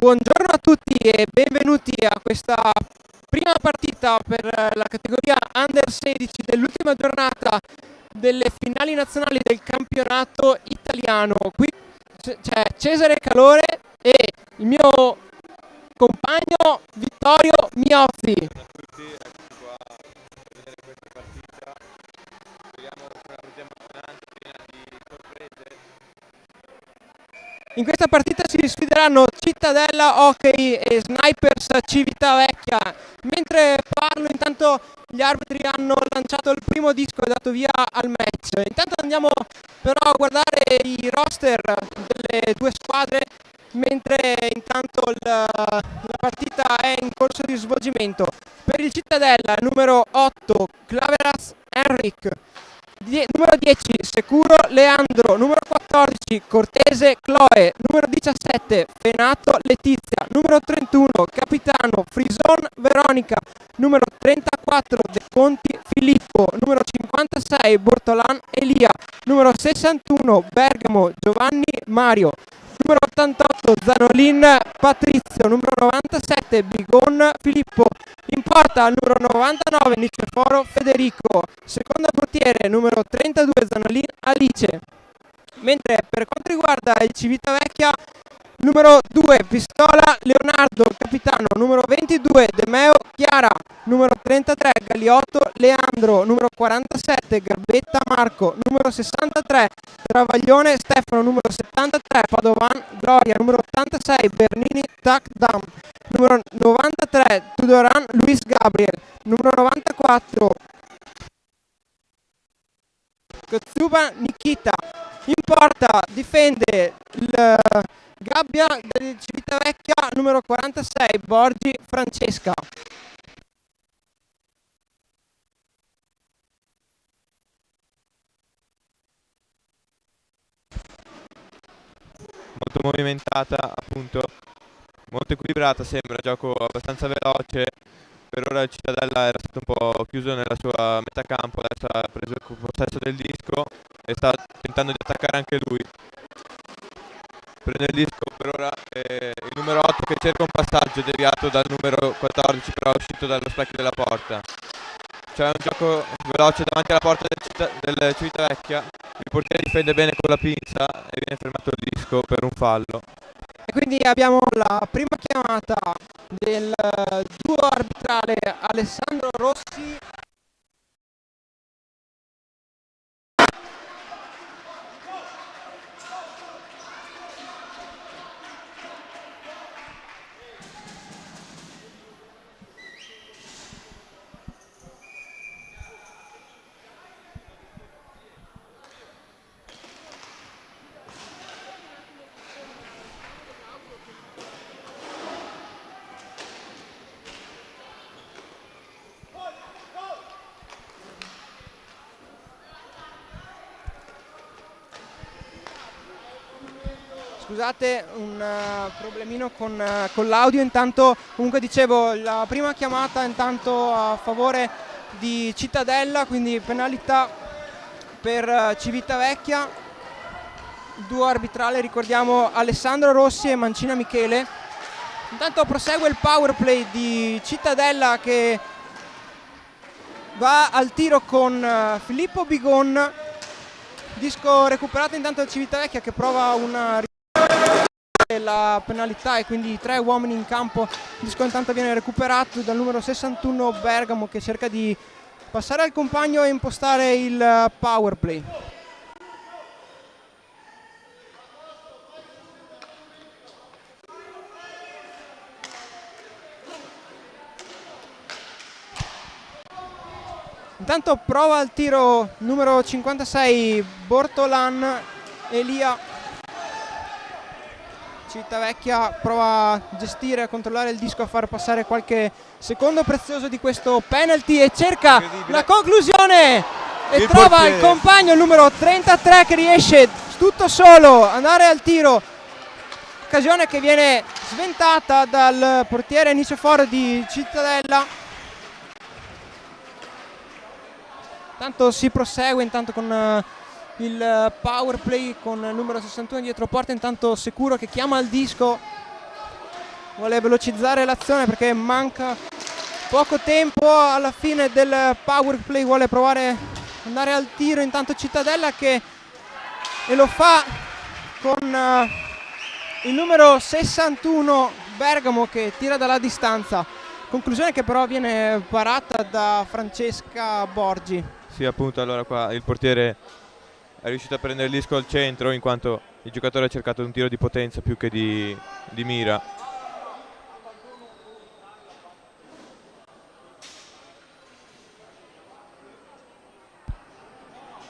Buongiorno a tutti e benvenuti a questa prima partita per la categoria Under 16 dell'ultima giornata delle finali nazionali del campionato italiano. Qui c'è Cesare Calore e il mio compagno Vittorio Miozzi. Buongiorno a tutti, eccoci qua a vedere questa partita. Speriamo che sia una partita emozionante, piena di sorprese. In questa partita si sfideranno Cittadella Hockey e Snipers Civitavecchia. Mentre parlo, intanto gli arbitri hanno lanciato il primo disco e dato via al match. Intanto andiamo però a guardare i roster delle due squadre, mentre intanto la partita è in corso di svolgimento. Per il Cittadella numero 8 Claveras Enric, numero 10 Securo Leandro, numero 14 Cortese Chloe, numero 17 Fenato Letizia, numero 31 Capitano Frison Veronica, numero 34 De Conti Filippo, numero 56 Bortolan Elia, numero 61 Bergamo Giovanni Mario, numero 88 Zanolin Patrizio, numero 97 Bigon Filippo, in porta al numero 99 Niceforo Federico, secondo portiere numero 32 Zanolin Alice. Mentre per quanto riguarda il Civitavecchia, numero 2 Pistola Leonardo capitano, numero 22 De Meo Chiara, numero 33 Galiotto Leandro, numero 47 Garbetta Marco, numero 63 Travaglione Stefano, numero 73 Padovan Gloria, numero 86 Bernini Takdam, numero 93 Tudoran Luis Gabriel, numero 94 Kotsuba Nikita. In porta difende il Gabbia del Civitavecchia, numero 46 Borgi Francesca. Molto movimentata, appunto, molto equilibrata, sembra gioco abbastanza veloce. Per ora il Cittadella era stato un po' chiuso nella sua metà campo, adesso ha preso il possesso del disco e sta tentando di attaccare anche lui. Prende il disco per ora, il numero 8 che cerca un passaggio deviato dal numero 14, però è uscito dallo specchio della porta. C'è un gioco veloce davanti alla porta del Civitavecchia, il portiere difende bene con la pinza e viene fermato il disco per un fallo. E quindi abbiamo la prima chiamata del duo arbitrale Alessandro Rossi . Scusate, un problemino con l'audio. Intanto, comunque dicevo, la prima chiamata intanto a favore di Cittadella, quindi penalità per Civitavecchia. Il duo arbitrale, ricordiamo, Alessandro Rossi e Mancina Michele. Intanto prosegue il power play di Cittadella che va al tiro con Filippo Bigon. Disco recuperato intanto da Civitavecchia che prova una la penalità e quindi 3 uomini in campo. Il disco intanto viene recuperato dal numero 61 Bergamo che cerca di passare al compagno e impostare il power play. Intanto prova al tiro numero 56 Bortolan Elia. Civitavecchia prova a gestire, a controllare il disco, a far passare qualche secondo prezioso di questo penalty e cerca la conclusione e trova il compagno, il numero 33 che riesce tutto solo ad andare al tiro. Occasione che viene sventata dal portiere Niceforo di Cittadella. Intanto si prosegue con il power play con il numero 61 dietro porta. Intanto Securo che chiama il disco vuole velocizzare l'azione perché manca poco tempo alla fine del power play, vuole provare ad andare al tiro. Intanto Cittadella e lo fa con il numero 61 Bergamo che tira dalla distanza, conclusione che però viene parata da Francesca Borgi. Sì, appunto, allora qua il portiere è riuscito a prendere il disco al centro, in quanto il giocatore ha cercato un tiro di potenza più che di mira.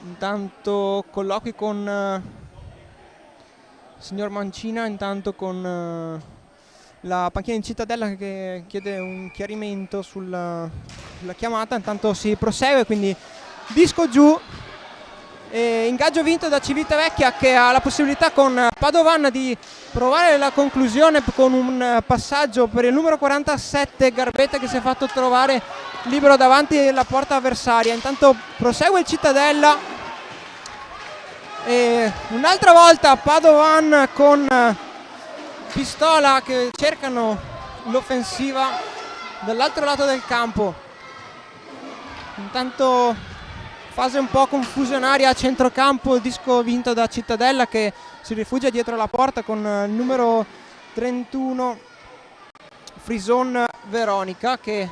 Intanto colloqui con signor Mancina, intanto con la panchina di Cittadella che chiede un chiarimento sulla chiamata. Intanto si prosegue, quindi disco giù e ingaggio vinto da Civitavecchia, che ha la possibilità con Padovan di provare la conclusione con un passaggio per il numero 47 Garbetta, che si è fatto trovare libero davanti alla porta avversaria. Intanto prosegue il Cittadella e un'altra volta Padovan con Pistola che cercano l'offensiva dall'altro lato del campo. Intanto fase un po' confusionaria a centrocampo, il disco vinto da Cittadella che si rifugia dietro la porta con il numero 31 Frison Veronica, che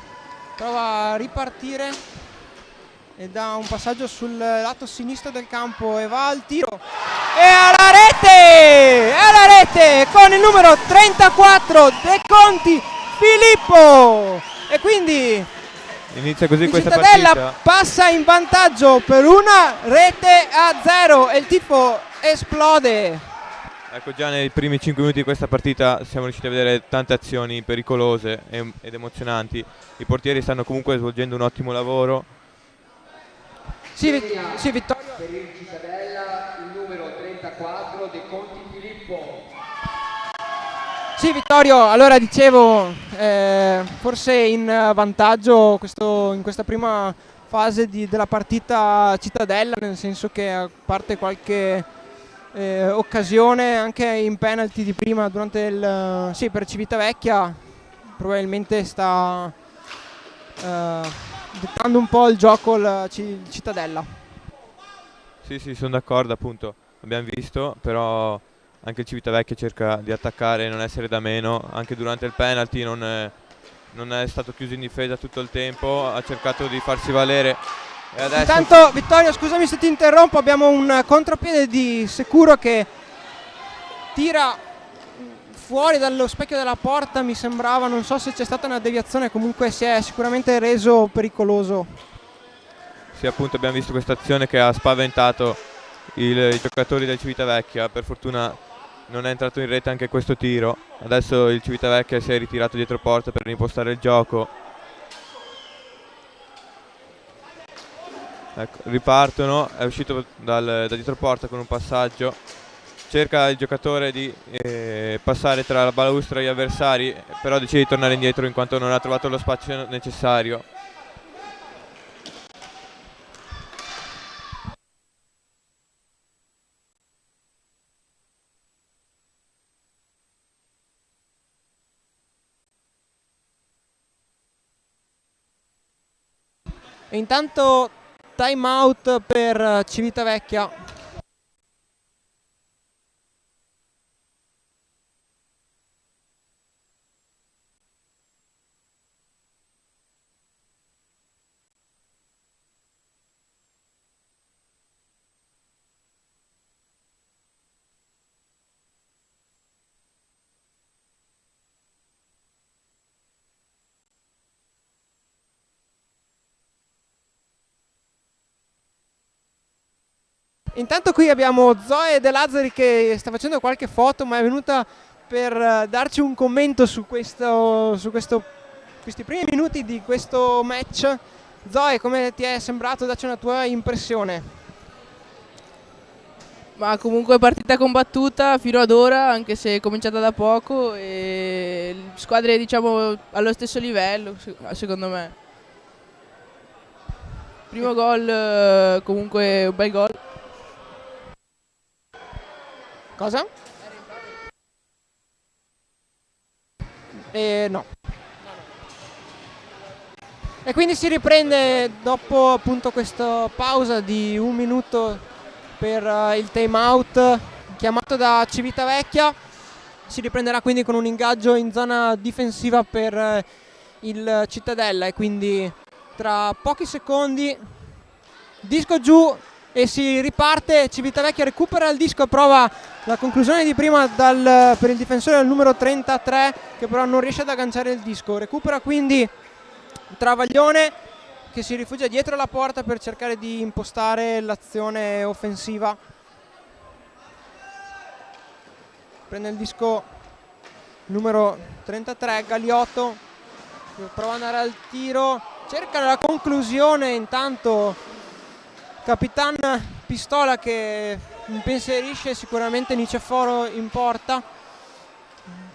prova a ripartire e dà un passaggio sul lato sinistro del campo e va al tiro e alla rete con il numero 34 De Conti Filippo, e quindi Inizia così questa Cittadella partita. passa in vantaggio per 1-0 e il tifo esplode. Ecco, già nei primi 5 minuti di questa partita siamo riusciti a vedere tante azioni pericolose ed emozionanti. I portieri stanno comunque svolgendo un ottimo lavoro. Sì, Vittorio. Per il Cittadella il numero 34 De Conti Filippo. Sì, Vittorio, allora dicevo, forse in vantaggio in questa prima fase della partita Cittadella, nel senso che a parte qualche occasione anche in penalty di prima durante per Civitavecchia, probabilmente sta dettando un po' il gioco il Cittadella. Sì, sono d'accordo, appunto, abbiamo visto, però anche il Civitavecchia cerca di attaccare e non essere da meno. Anche durante il penalty non è stato chiuso in difesa tutto il tempo, ha cercato di farsi valere. E adesso... Intanto, Vittorio, scusami se ti interrompo, abbiamo un contropiede di Securo che tira fuori dallo specchio della porta, mi sembrava, non so se c'è stata una deviazione, comunque si è sicuramente reso pericoloso. Sì, appunto, abbiamo visto questa azione che ha spaventato i giocatori del Civitavecchia. Per fortuna non è entrato in rete anche questo tiro. Adesso il Civitavecchia si è ritirato dietro porta per impostare il gioco. Ecco, ripartono, è uscito da dietro porta con un passaggio. Cerca il giocatore di passare tra la balaustra e gli avversari, però decide di tornare indietro in quanto non ha trovato lo spazio necessario. E intanto time out per Civitavecchia. Intanto qui abbiamo Zoe De Lazzari che sta facendo qualche foto, ma è venuta per darci un commento su questi primi minuti di questo match. Zoe, come ti è sembrato? Dacci una tua impressione. Ma comunque partita combattuta fino ad ora, anche se è cominciata da poco, e squadre diciamo allo stesso livello secondo me. Primo gol, comunque un bel gol. Cosa? No. E quindi si riprende dopo appunto questa pausa di 1 minuto per il time out chiamato da Civitavecchia. Si riprenderà quindi con un ingaggio in zona difensiva per il Cittadella e quindi tra pochi secondi disco giù e si riparte. Civitavecchia recupera il disco e prova la conclusione di prima per il difensore del numero 33 che però non riesce ad agganciare il disco. Recupera quindi Travaglione che si rifugia dietro la porta per cercare di impostare l'azione offensiva. Prende il disco numero 33 Galiotto, prova ad andare al tiro, cerca la conclusione, intanto Capitan Pistola che impensierisce sicuramente Niceforo in porta.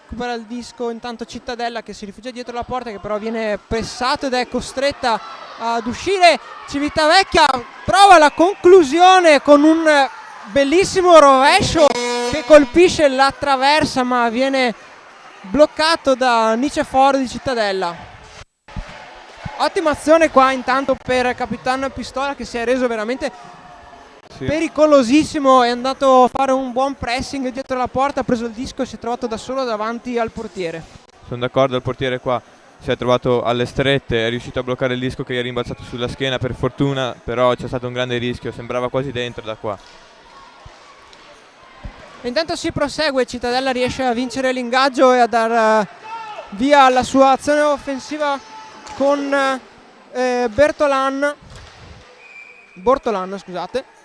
Recupera il disco intanto Cittadella che si rifugia dietro la porta, che però viene pressato ed è costretta ad uscire. Civitavecchia prova la conclusione con un bellissimo rovescio che colpisce la traversa ma viene bloccato da Niceforo di Cittadella. Ottima azione qua intanto per Capitan Pistola che si è reso veramente pericolosissimo, è andato a fare un buon pressing dietro la porta, ha preso il disco e si è trovato da solo davanti al portiere. Sono d'accordo, il portiere qua si è trovato alle strette, è riuscito a bloccare il disco che gli è rimbalzato sulla schiena per fortuna, però c'è stato un grande rischio, sembrava quasi dentro da qua. Intanto si prosegue, Cittadella riesce a vincere l'ingaggio e a dar via la sua azione offensiva con Bortolan, scusate,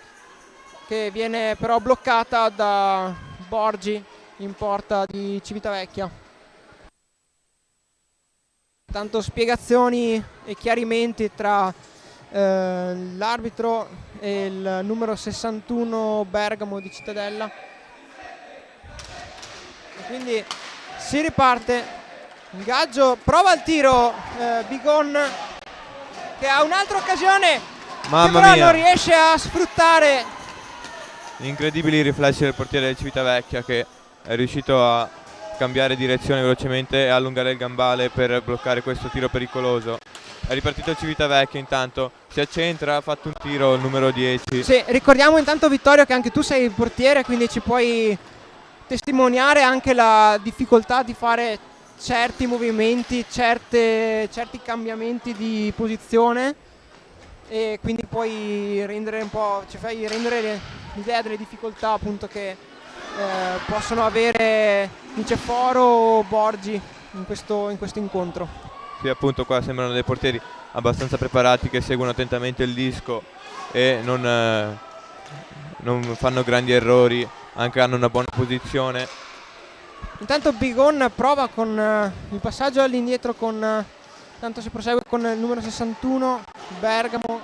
che viene però bloccata da Borgi in porta di Civitavecchia. Tanto spiegazioni e chiarimenti tra l'arbitro e il numero 61 Bergamo di Cittadella. E quindi si riparte, ingaggio, prova il tiro Bigon che ha un'altra occasione Mamma che però mia, non riesce a sfruttare. incredibili riflessi del portiere del Civitavecchia che è riuscito a cambiare direzione velocemente e allungare il gambale per bloccare questo tiro pericoloso. È ripartito il Civitavecchia, intanto si accentra, ha fatto un tiro il numero 10. Sì, ricordiamo intanto Vittorio che anche tu sei il portiere, quindi ci puoi testimoniare anche la difficoltà di fare certi movimenti, certi cambiamenti di posizione, e quindi puoi rendere un po', ci fai rendere l'idea delle difficoltà appunto che possono avere Niceforo o Borgi in questo incontro. Sì, appunto qua sembrano dei portieri abbastanza preparati che seguono attentamente il disco e non fanno grandi errori, anche hanno una buona posizione. Intanto Bigon prova con il passaggio all'indietro tanto si prosegue con il numero 61 Bergamo,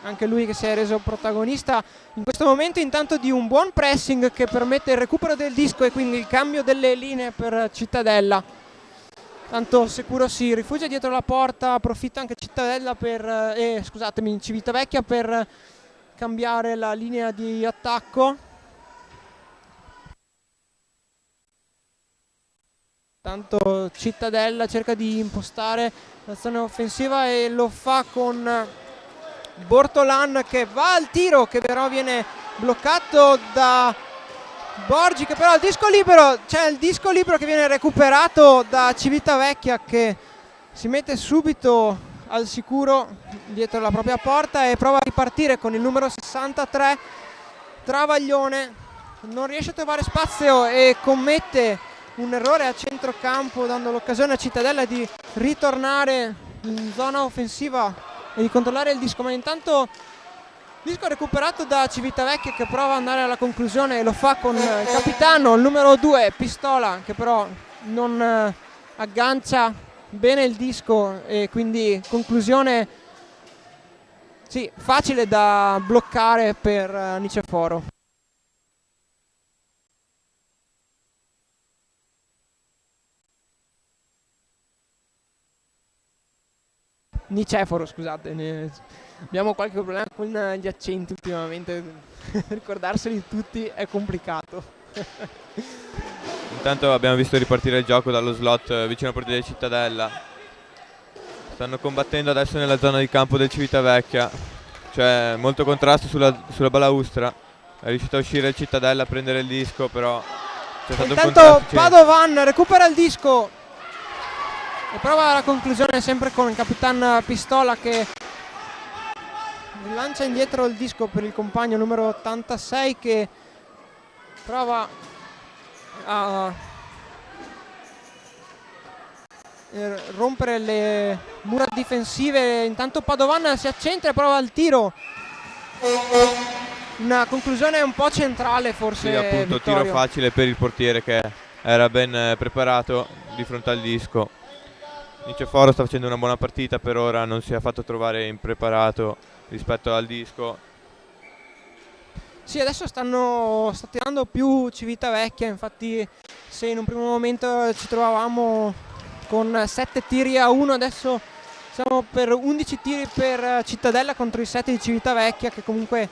anche lui che si è reso protagonista in questo momento intanto di un buon pressing che permette il recupero del disco e quindi il cambio delle linee per Cittadella. Tanto sicuro si rifugia dietro la porta, approfitta anche Cittadella Civitavecchia per cambiare la linea di attacco. Tanto Cittadella cerca di impostare l'azione offensiva e lo fa con Bortolan che va al tiro, che però viene bloccato da Borgi, che però ha il disco libero, c'è il disco libero che viene recuperato da Civitavecchia che si mette subito al sicuro dietro la propria porta e prova a ripartire con il numero 63 Travaglione, non riesce a trovare spazio e commette un errore a centrocampo, dando l'occasione a Cittadella di ritornare in zona offensiva e di controllare il disco, ma intanto disco recuperato da Civitavecchia che prova ad andare alla conclusione e lo fa con il capitano, il numero 2 Pistola, che però non aggancia bene il disco e quindi conclusione facile da bloccare per Niceforo. Niceforo, scusate, abbiamo qualche problema con gli accenti ultimamente, ricordarseli tutti è complicato. Intanto abbiamo visto ripartire il gioco dallo slot vicino al portiere di Cittadella. Stanno combattendo adesso nella zona di campo del Civitavecchia. C'è molto contrasto sulla balaustra. È riuscito a uscire il Cittadella a prendere il disco, però c'è stato un Intanto contrasto. Padovan recupera il disco e prova la conclusione sempre con il Capitan Pistola che lancia indietro il disco per il compagno numero 86 che prova a rompere le mura difensive. Intanto Padovan si accentra e prova il tiro. Una conclusione un po' centrale forse. Sì, appunto, Vittorio. tiro facile per il portiere che era ben preparato di fronte al disco. Niceforo sta facendo una buona partita per ora, non si è fatto trovare impreparato rispetto al disco. Sì, adesso sta tirando più Civitavecchia, infatti se in un primo momento ci trovavamo con 7 tiri a 1, adesso siamo per 11 tiri per Cittadella contro i 7 di Civitavecchia, che comunque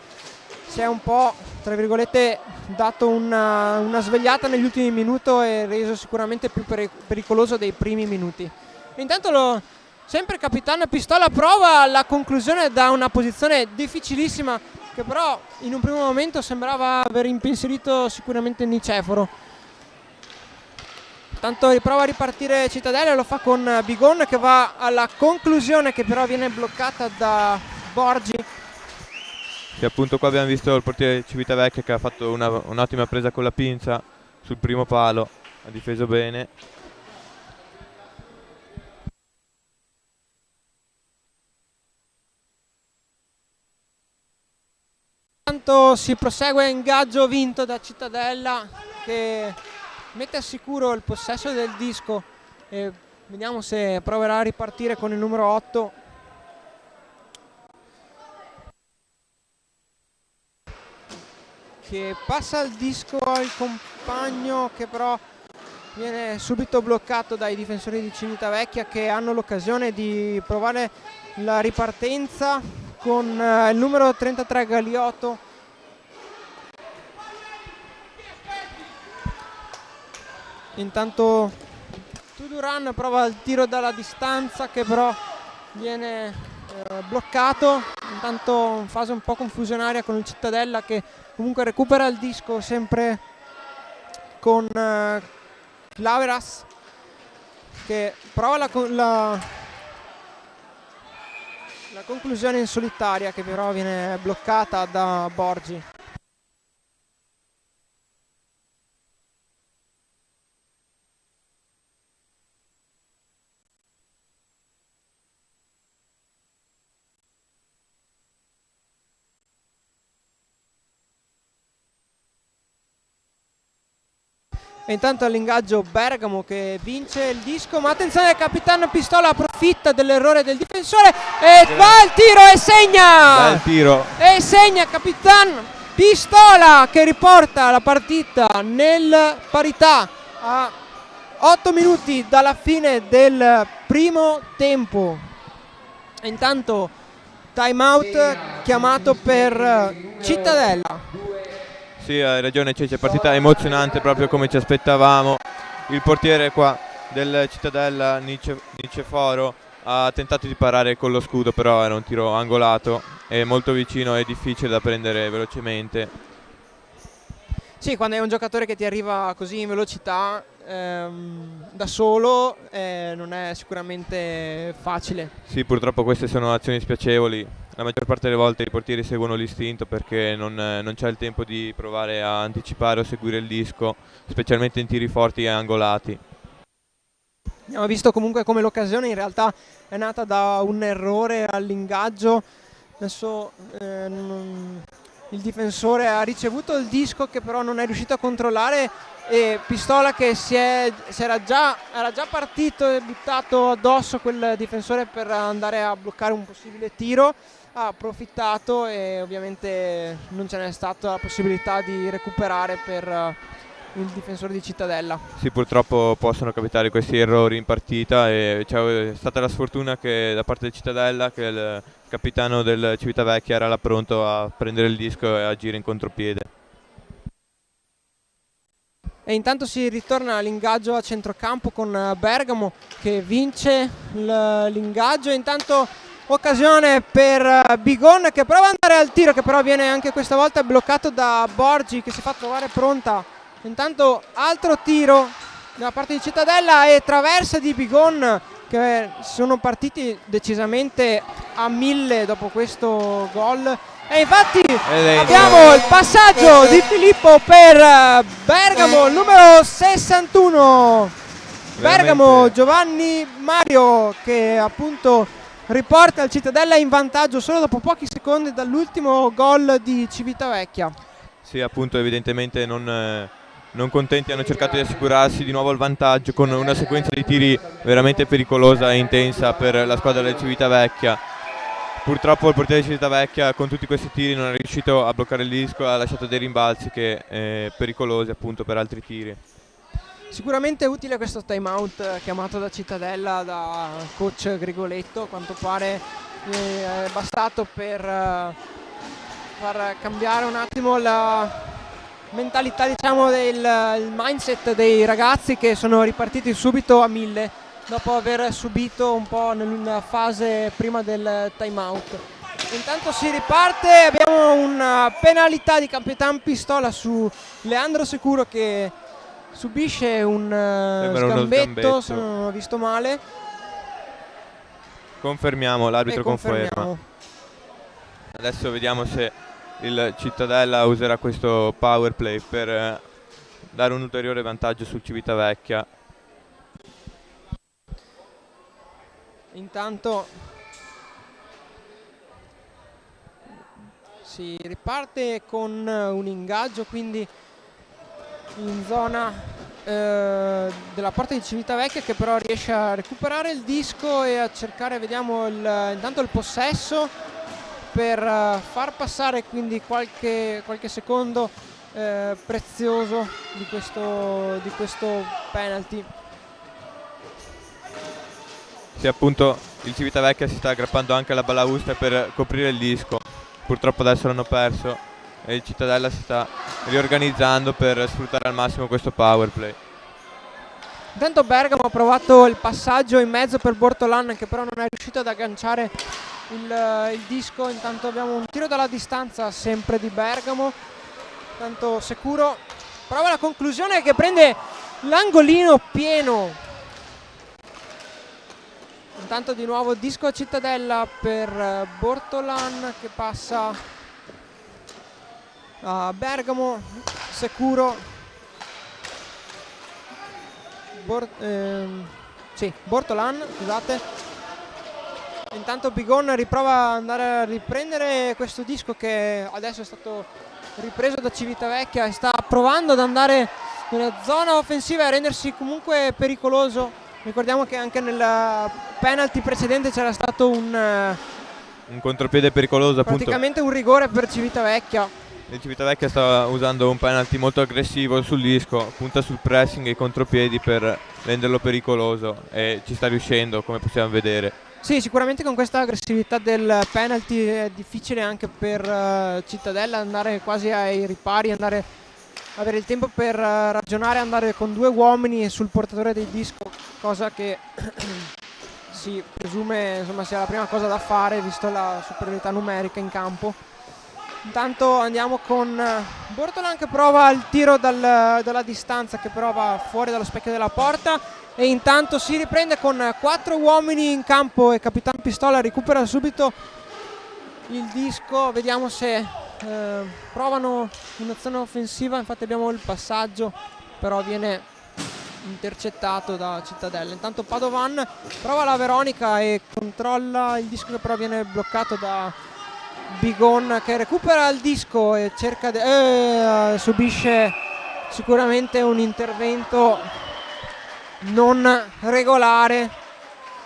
si è un po', tra virgolette, dato una svegliata negli ultimi minuti e reso sicuramente più pericoloso dei primi minuti. E intanto sempre Capitano Pistola prova la conclusione da una posizione difficilissima che però in un primo momento sembrava aver impensierito sicuramente Niceforo. Tanto riprova a ripartire Cittadella e lo fa con Bigon che va alla conclusione che però viene bloccata da Borgi. Sì, appunto qua abbiamo visto il portiere Civitavecchia che ha fatto un'ottima presa con la pinza sul primo palo, ha difeso bene. Intanto si prosegue ingaggio vinto da Cittadella che mette a sicuro il possesso del disco e vediamo se proverà a ripartire con il numero 8. Che passa il disco al compagno che però viene subito bloccato dai difensori di Civitavecchia che hanno l'occasione di provare la ripartenza con il numero 33 Galiotto. Intanto Tuduran prova il tiro dalla distanza che però viene bloccato. Intanto in fase un po' confusionaria con il Cittadella che comunque recupera il disco sempre con Claveras che prova la conclusione in solitaria che però viene bloccata da Borgi. E intanto all'ingaggio Bergamo che vince il disco, ma attenzione, il Capitano Pistola approfitta dell'errore del difensore e fa il tiro e segna! Bel tiro! E segna Capitano Pistola che riporta la partita nel parità a 8 minuti dalla fine del primo tempo. E intanto time out chiamato per Cittadella. Sì, hai ragione Cece, partita emozionante proprio come ci aspettavamo. Il portiere qua del Cittadella, Niceforo, ha tentato di parare con lo scudo, però era un tiro angolato e molto vicino e difficile da prendere velocemente. Sì, quando è un giocatore che ti arriva così in velocità da solo non è sicuramente facile. Sì, purtroppo queste sono azioni spiacevoli. La maggior parte delle volte i portieri seguono l'istinto perché non c'è il tempo di provare a anticipare o seguire il disco, specialmente in tiri forti e angolati. Abbiamo visto comunque come l'occasione in realtà è nata da un errore all'ingaggio. Adesso il difensore ha ricevuto il disco che però non è riuscito a controllare e Pistola che era già partito e buttato addosso quel difensore per andare a bloccare un possibile tiro, ha approfittato e ovviamente non ce n'è stata la possibilità di recuperare per il difensore di Cittadella. Sì, purtroppo possono capitare questi errori in partita e c'è stata la sfortuna che da parte del Cittadella che il capitano del Civitavecchia era là pronto a prendere il disco e agire in contropiede. E intanto si ritorna all'ingaggio a centrocampo con Bergamo che vince l'ingaggio. Intanto occasione per Bigon che prova ad andare al tiro, che però viene anche questa volta bloccato da Borgi, che si fa trovare pronta. Intanto altro tiro da parte di Cittadella e traversa di Bigon, che sono partiti decisamente a 1000 dopo questo gol. E infatti abbiamo il passaggio di Filippo per Bergamo, il numero 61. Bergamo, Giovanni Mario, che appunto riporta il Cittadella in vantaggio solo dopo pochi secondi dall'ultimo gol di Civitavecchia. Sì, appunto, evidentemente non contenti, hanno cercato di assicurarsi di nuovo il vantaggio con una sequenza di tiri veramente pericolosa e intensa per la squadra del Civitavecchia. Purtroppo il portiere di Civitavecchia con tutti questi tiri non è riuscito a bloccare il disco, ha lasciato dei rimbalzi che pericolosi appunto per altri tiri. Sicuramente utile questo time out chiamato da Cittadella da coach Grigoletto, a quanto pare è bastato per far cambiare un attimo la mentalità, diciamo, il mindset dei ragazzi, che sono ripartiti subito a 1000 dopo aver subito un po' nella fase prima del time out. Intanto si riparte, abbiamo una penalità di Capitan Pistola su Leandro Securo che subisce un sgambetto, se non ho visto male. Confermiamo, l'arbitro conferma. Adesso vediamo se il Cittadella userà questo power play per dare un ulteriore vantaggio sul Civitavecchia. Intanto si riparte con un ingaggio quindi in zona della porta di Civitavecchia, che però riesce a recuperare il disco e a cercare, vediamo, intanto il possesso per far passare quindi qualche secondo prezioso di questo penalty. Sì, appunto il Civitavecchia si sta aggrappando anche alla balaustra per coprire il disco. Purtroppo adesso l'hanno perso e il Cittadella si sta riorganizzando per sfruttare al massimo questo power play. Intanto Bergamo ha provato il passaggio in mezzo per Bortolan, che però non è riuscito ad agganciare il disco. Intanto abbiamo un tiro dalla distanza sempre di Bergamo. Intanto Securo prova la conclusione, che prende l'angolino pieno. Intanto di nuovo disco a Cittadella per Bortolan, che passa a Bergamo. Securo, Bortolan, scusate. Intanto Bigon riprova ad andare a riprendere questo disco, che adesso è stato ripreso da Civitavecchia, e sta provando ad andare nella zona offensiva e a rendersi comunque pericoloso. Ricordiamo che anche nel penalty precedente c'era stato un contropiede pericoloso, praticamente appunto un rigore per Civitavecchia. Il Civitavecchia sta usando un penalty molto aggressivo sul disco, punta sul pressing e i contropiedi per renderlo pericoloso, e ci sta riuscendo, come possiamo vedere. Sì, sicuramente con questa aggressività del penalty è difficile anche per Cittadella andare quasi ai ripari, avere il tempo per ragionare, andare con due uomini sul portatore del disco, cosa che si presume, insomma, sia la prima cosa da fare visto la superiorità numerica in campo. Intanto andiamo con Bortolan, che prova il tiro dalla distanza, che però va fuori dallo specchio della porta, e intanto si riprende con 4 uomini in campo e Capitan Pistola recupera subito il disco. Vediamo se provano un'azione offensiva. Infatti abbiamo il passaggio, però viene intercettato da Cittadella. Intanto Padovan prova la Veronica e controlla il disco, che però viene bloccato da Bigon, che recupera il disco e cerca subisce sicuramente un intervento non regolare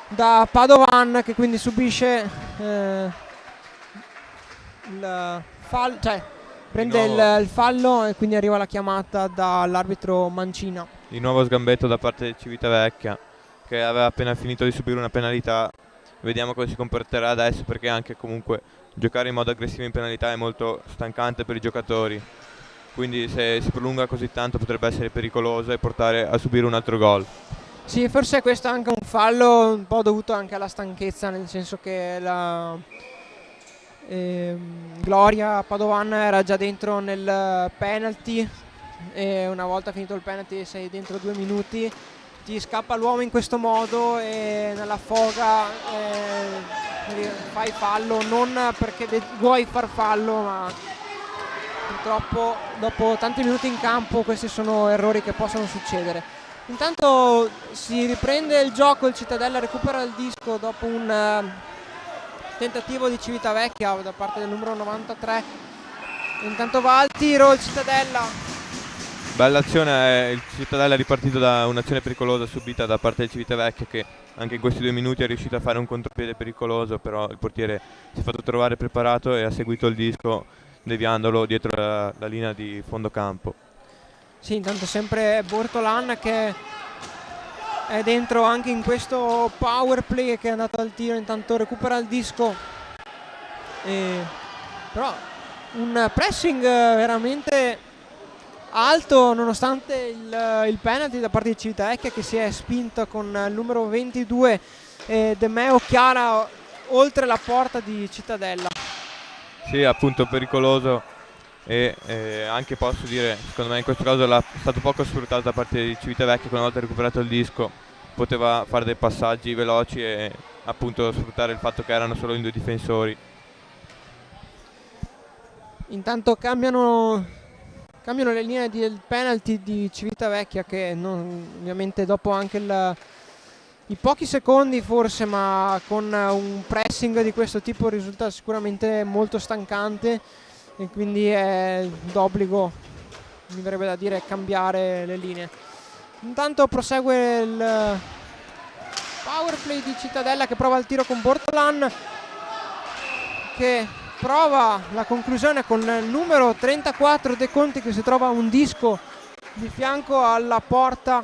da Padovan, che quindi subisce il fallo, cioè prende il fallo, e quindi arriva la chiamata dall'arbitro Mancina. Di nuovo sgambetto da parte del Civitavecchia, che aveva appena finito di subire una penalità. Vediamo come si comporterà adesso, perché anche comunque giocare in modo aggressivo in penalità è molto stancante per i giocatori. quindi se si prolunga così tanto potrebbe essere pericoloso e portare a subire un altro gol. Sì, forse questo è anche un fallo un po' dovuto anche alla stanchezza, nel senso che la Gloria Padovan era già dentro nel penalty e una volta finito il penalty sei dentro 2 minuti, ti scappa l'uomo in questo modo e nella foga fai fallo, non perché vuoi far fallo, ma purtroppo dopo tanti minuti in campo questi sono errori che possono succedere. Intanto si riprende il gioco, il Cittadella recupera il disco dopo un tentativo di Civitavecchia da parte del numero 93. Intanto va al tiro il Cittadella. Bella azione, il Cittadella è ripartito da un'azione pericolosa subita da parte del Civitavecchia, che anche in questi 2 minuti è riuscito a fare un contropiede pericoloso, però il portiere si è fatto trovare preparato e ha seguito il disco deviandolo dietro la linea di fondo campo. Sì, intanto sempre Bortolan che è dentro anche in questo power play, che è andato al tiro, intanto recupera il disco. Però un pressing veramente alto nonostante il penalty da parte di Civitavecchia, che si è spinto con il numero 22 De Meo Chiara oltre la porta di Cittadella. Sì, appunto pericoloso. E anche posso dire, secondo me in questo caso è stato poco sfruttato da parte di Civitavecchia, che una volta recuperato il disco poteva fare dei passaggi veloci e appunto sfruttare il fatto che erano solo in 2 difensori. Intanto cambiano le linee del penalty di Civitavecchia, che ovviamente dopo anche i pochi secondi forse, ma con un pressing di questo tipo risulta sicuramente molto stancante e quindi è d'obbligo, mi verrebbe da dire, cambiare le linee. Intanto prosegue il power play di Cittadella, che prova il tiro con Bortolan, che prova la conclusione con il numero 34 De Conti, che si trova un disco di fianco alla porta.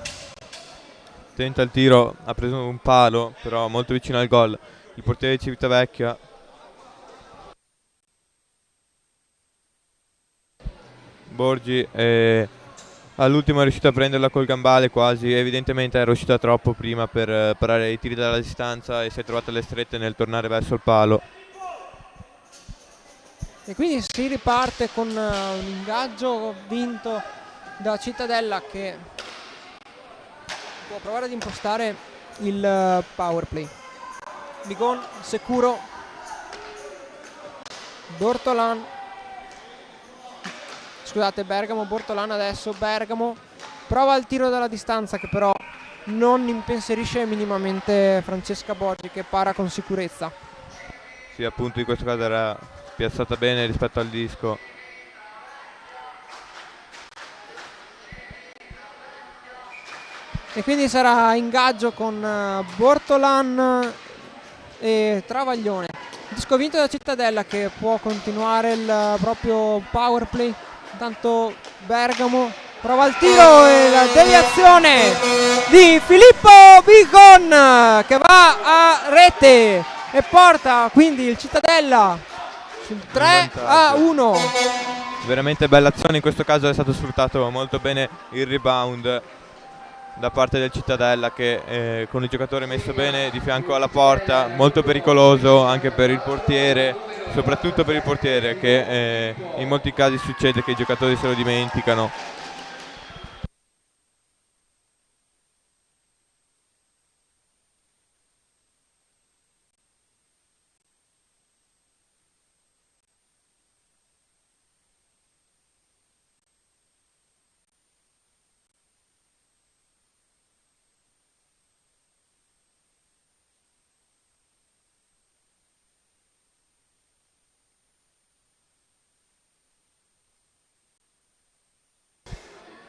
Tenta il tiro, ha preso un palo però molto vicino al gol il portiere di Civitavecchia. Borgi all'ultimo è riuscito a prenderla col gambale quasi, evidentemente era uscita troppo prima per parare i tiri dalla distanza e si è trovata alle strette nel tornare verso il palo. E quindi si riparte con un ingaggio vinto da Cittadella, che può provare ad impostare il power play. Bigon sicuro, Bortolan, scusate, Bergamo, Bortolan adesso, Bergamo prova il tiro dalla distanza, che però non impensierisce minimamente Francesca Borgi, che para con sicurezza. Sì, appunto in questo caso era piazzata bene rispetto al disco. E quindi sarà ingaggio con Bortolan e Travaglione. Disco vinto da Cittadella, che può continuare il proprio power play. Intanto Bergamo prova il tiro e la deviazione di Filippo Bigon, che va a rete e porta quindi il Cittadella sul 3-1. Veramente bella azione, in questo caso è stato sfruttato molto bene il rebound da parte del Cittadella, che con il giocatore messo bene di fianco alla porta, molto pericoloso anche per il portiere, soprattutto per il portiere, che in molti casi succede che i giocatori se lo dimenticano.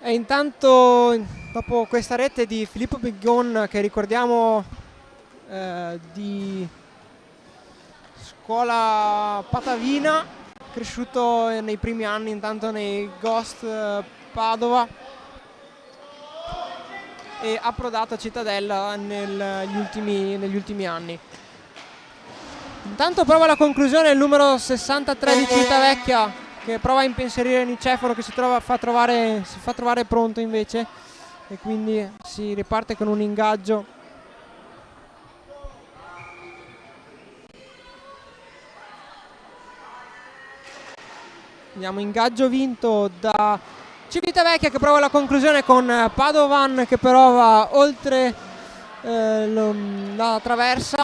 E intanto, dopo questa rete di Filippo Bigon, che ricordiamo di scuola patavina, cresciuto nei primi anni intanto nei Ghost Padova e approdato a Cittadella negli ultimi anni. Intanto prova la conclusione il numero 63 di Civitavecchia, che prova a impensierire Niceforo, che si fa trovare pronto invece, e quindi si riparte con un ingaggio. Vediamo ingaggio vinto da Civitavecchia, che prova la conclusione con Padovan, che però va oltre la traversa,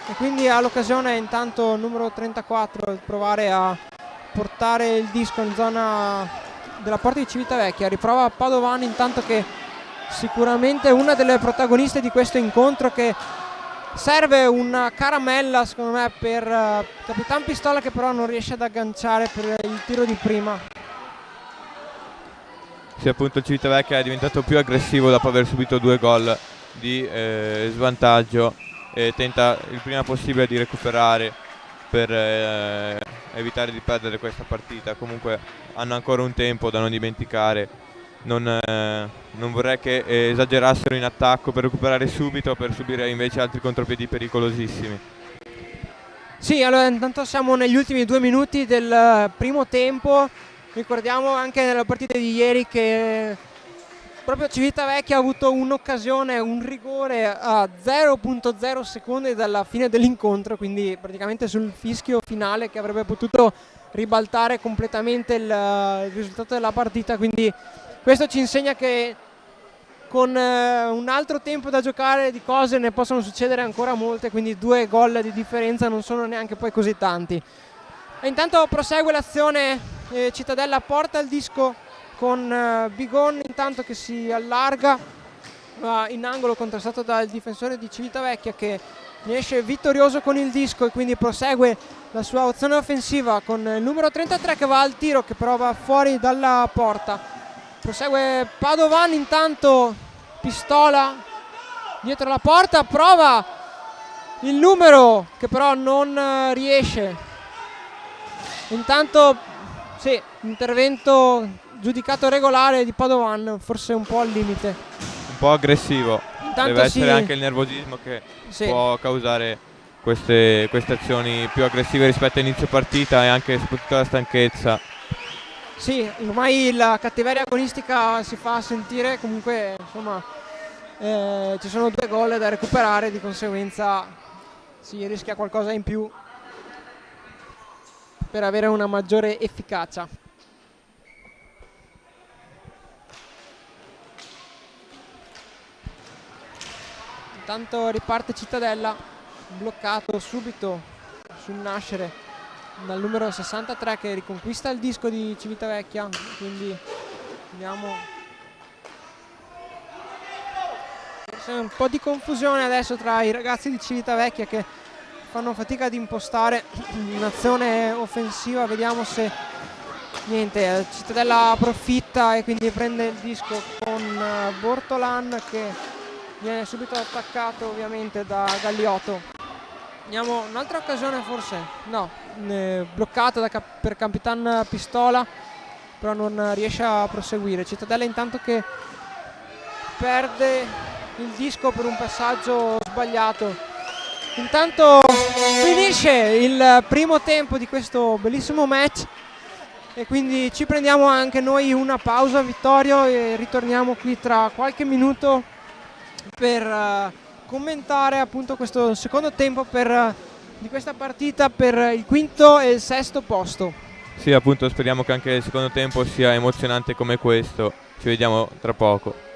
e quindi ha l'occasione intanto numero 34 di provare a portare il disco in zona della porta di Civitavecchia. Riprova Padovan, intanto, che sicuramente è una delle protagoniste di questo incontro, che serve una caramella secondo me per Capitan Pistola, che però non riesce ad agganciare per il tiro di prima. Sì, appunto il Civitavecchia è diventato più aggressivo dopo aver subito 2 gol di svantaggio, e tenta il prima possibile di recuperare per evitare di perdere questa partita. Comunque hanno ancora un tempo da non dimenticare. Non vorrei che esagerassero in attacco per recuperare subito, per subire invece altri contropiedi pericolosissimi. Sì, allora intanto siamo negli ultimi 2 minuti del primo tempo. Ricordiamo anche nella partita di ieri che proprio Civitavecchia ha avuto un'occasione, un rigore a 0.0 secondi dalla fine dell'incontro, quindi praticamente sul fischio finale, che avrebbe potuto ribaltare completamente il risultato della partita. Quindi questo ci insegna che con un altro tempo da giocare di cose ne possono succedere ancora molte, quindi 2 gol di differenza non sono neanche poi così tanti. E intanto prosegue l'azione, Cittadella porta il disco con Bigon, intanto, che si allarga in angolo, contrastato dal difensore di Civitavecchia, che ne esce vittorioso con il disco, e quindi prosegue la sua azione offensiva con il numero 33 che va al tiro, che però va fuori dalla porta. Prosegue Padovan, intanto Pistola dietro la porta, prova il numero, che però non riesce. Intanto sì, intervento giudicato regolare di Padovan, forse un po' al limite. Un po' aggressivo. Intanto deve essere anche il nervosismo che può causare queste azioni più aggressive rispetto a inizio partita, e anche soprattutto la stanchezza. Sì, ormai la cattiveria agonistica si fa sentire. Comunque insomma ci sono 2 gol da recuperare, di conseguenza si rischia qualcosa in più per avere una maggiore efficacia. Intanto riparte Cittadella, bloccato subito sul nascere dal numero 63, che riconquista il disco di Civitavecchia. Quindi vediamo, forse un po' di confusione adesso tra i ragazzi di Civitavecchia, che fanno fatica ad impostare un'azione offensiva. Vediamo se niente, Cittadella approfitta e quindi prende il disco con Bortolan, che viene subito attaccato ovviamente da Galliotto. Vediamo un'altra occasione, forse no, bloccata per Capitan Pistola, però non riesce a proseguire. Cittadella intanto che perde il disco per un passaggio sbagliato. Intanto finisce il primo tempo di questo bellissimo match, e quindi ci prendiamo anche noi una pausa, Vittorio, e ritorniamo qui tra qualche minuto per commentare appunto questo secondo tempo di questa partita per il quinto e il sesto posto. Sì, appunto, speriamo che anche il secondo tempo sia emozionante come questo. Ci vediamo tra poco.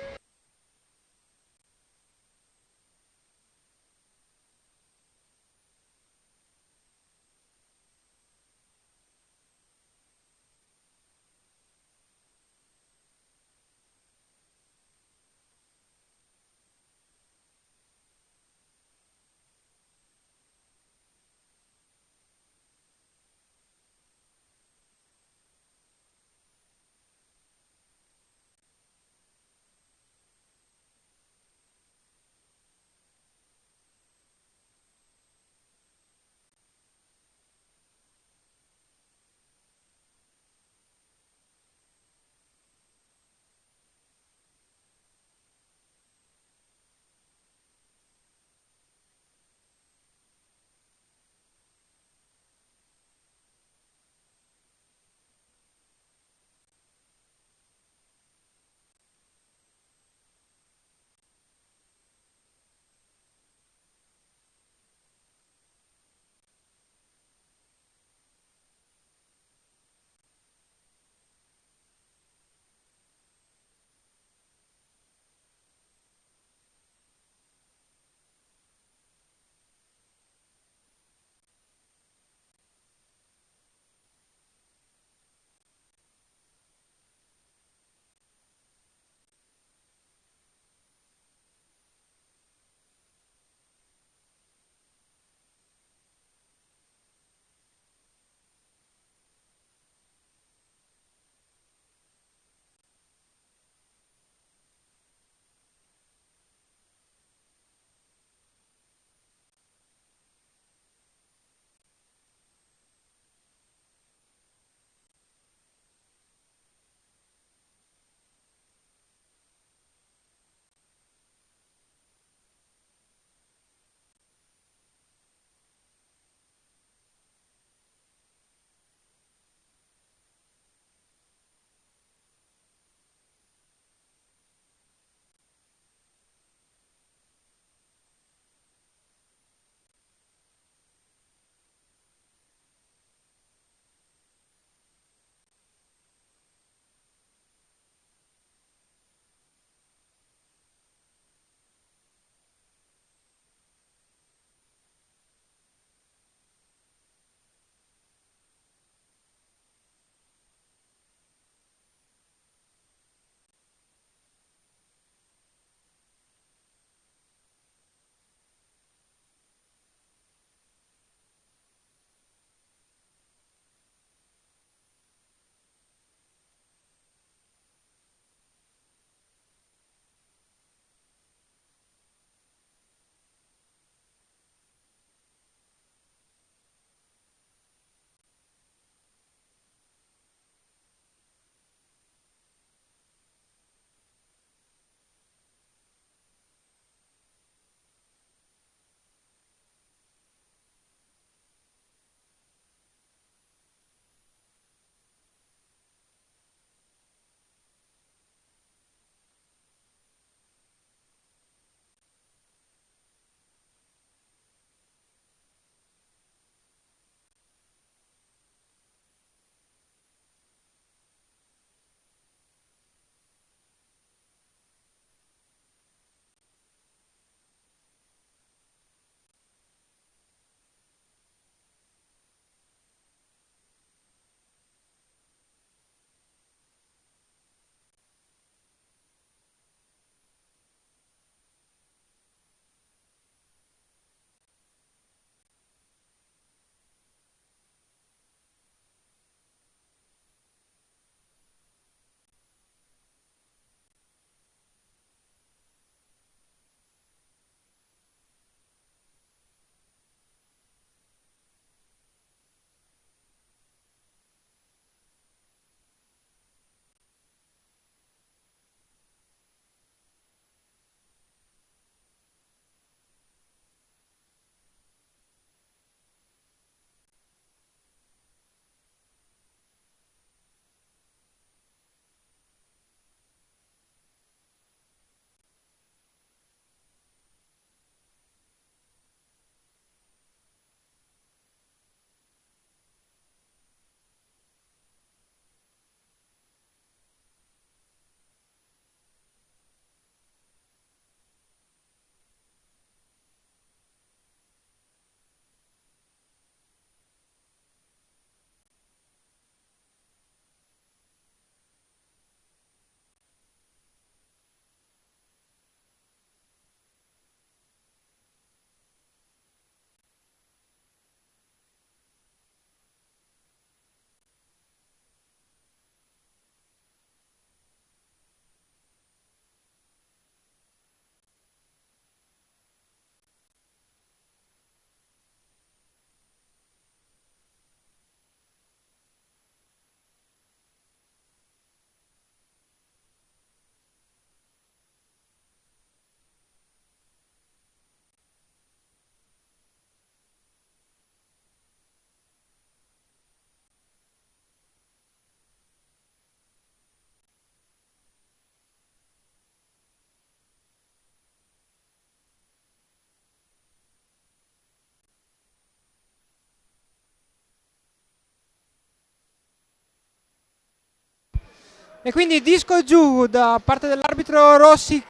E quindi disco giù da parte dell'arbitro Rossi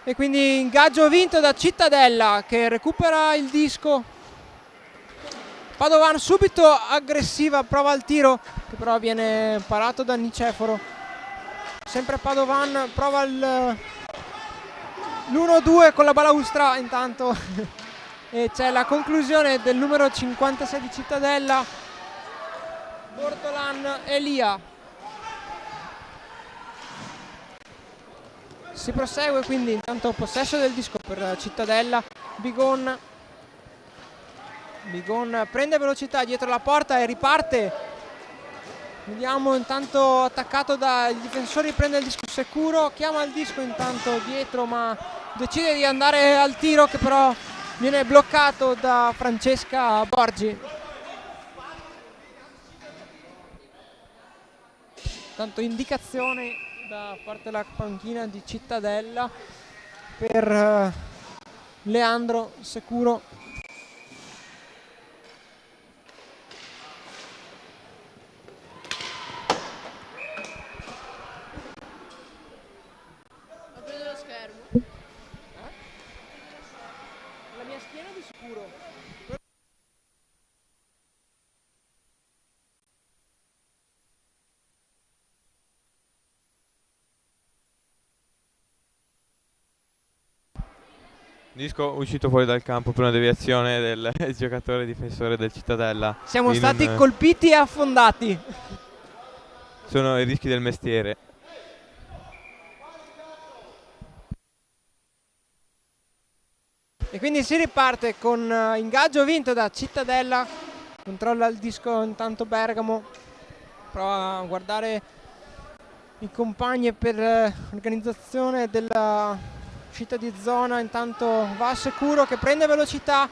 e quindi ingaggio vinto da Cittadella che recupera il disco. Padovan subito aggressiva, prova il tiro che però viene parato da Niceforo. Sempre Padovan prova l'1-2 con la balaustra intanto e c'è la conclusione del numero 56 di Cittadella, Bortolan Elia. Si prosegue quindi, intanto possesso del disco per Cittadella. Bigon prende velocità dietro la porta e riparte. Vediamo, intanto attaccato dai difensori, prende il disco sicuro, chiama il disco intanto dietro ma decide di andare al tiro che però viene bloccato da Francesca Borgi. Tanto indicazione da parte della panchina di Cittadella per Leandro Securo. Ho preso lo schermo. La mia schiena di sicuro. Disco uscito fuori dal campo per una deviazione del giocatore difensore del Cittadella. Siamo stati colpiti e affondati. Sono i rischi del mestiere. E quindi si riparte con ingaggio vinto da Cittadella. Controlla il disco intanto Bergamo. Prova a guardare i compagni per l'organizzazione della uscita di zona. Intanto va sicuro che prende velocità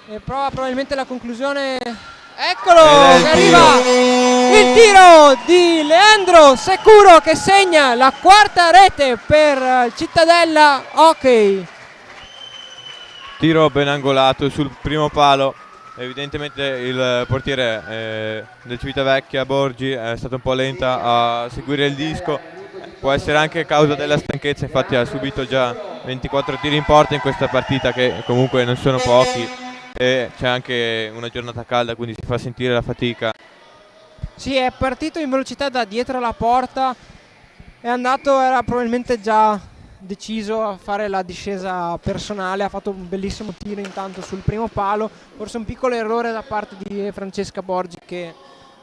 e prova probabilmente la conclusione. Eccolo che arriva il tiro di Leandro Securo che segna la quarta rete per Cittadella Hockey. Tiro ben angolato sul primo palo. Evidentemente il portiere del Civitavecchia, Borgi, è stato un po' lenta a seguire il disco. Può essere anche a causa della stanchezza, infatti ha subito già 24 tiri in porta in questa partita, che comunque non sono pochi, e c'è anche una giornata calda, quindi si fa sentire la fatica. Sì, è partito in velocità da dietro la porta, è andato, era probabilmente già deciso a fare la discesa personale, ha fatto un bellissimo tiro intanto sul primo palo, forse un piccolo errore da parte di Francesca Borgi che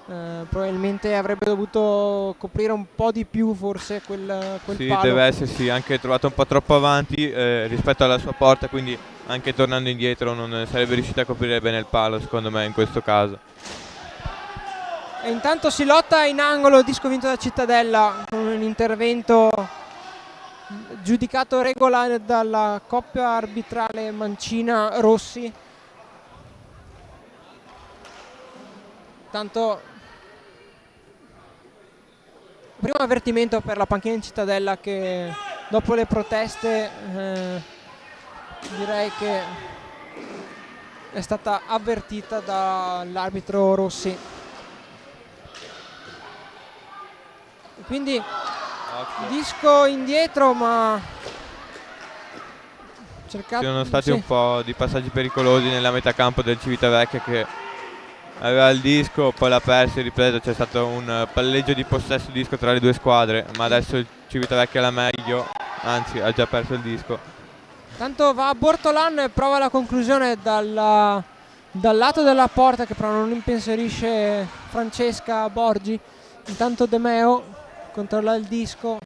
probabilmente avrebbe dovuto coprire un po' di più forse quel Sì, palo. deve essersi anche trovato un po' troppo avanti rispetto alla sua porta, quindi anche tornando indietro non sarebbe riuscita a coprire bene il palo, secondo me, in questo caso. E intanto si lotta in angolo, disco vinto da Cittadella con un intervento giudicato regola dalla coppia arbitrale Mancina Rossi. Tanto primo avvertimento per la panchina di Cittadella che dopo le proteste direi che è stata avvertita dall'arbitro Rossi. Quindi disco indietro, ma Ci sono stati un po' di passaggi pericolosi nella metà campo del Civitavecchia, che aveva il disco, poi l'ha perso e ripreso. C'è stato un palleggio di possesso disco tra le due squadre, ma adesso il Civitavecchia è la meglio, anzi ha già perso il disco. Tanto va a Bortolan e prova la conclusione dal lato della porta, che però non impensierisce Francesca Borgi. Intanto De Meo controlla il disco,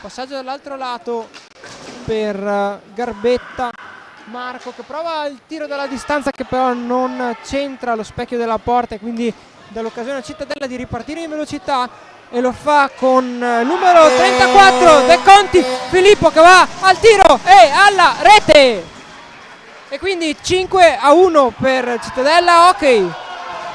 passaggio dall'altro lato per Garbetta. Marco che prova il tiro dalla distanza, che però non centra lo specchio della porta, e quindi dall'occasione a Cittadella di ripartire in velocità, e lo fa con il numero 34 De Conti Filippo, che va al tiro e alla rete, e quindi 5-1 per Cittadella Hockey.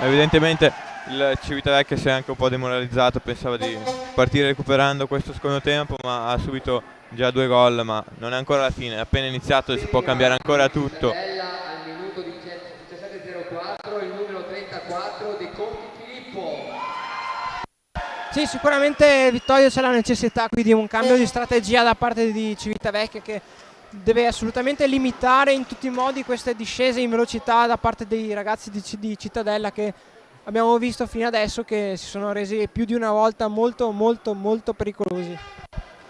Evidentemente il Civitavecchia si è anche un po' demoralizzato, pensava di partire recuperando questo secondo tempo, ma ha subito già 2 gol, ma non è ancora la fine, è appena iniziato e si può cambiare ancora tutto. Al minuto 17:04 il numero 34 De Conti Filippo. Sì, sicuramente Vittorio c'è la necessità qui di un cambio di strategia da parte di Civitavecchia, che deve assolutamente limitare in tutti i modi queste discese in velocità da parte dei ragazzi di Cittadella, che abbiamo visto fino adesso che si sono resi più di una volta molto molto molto pericolosi.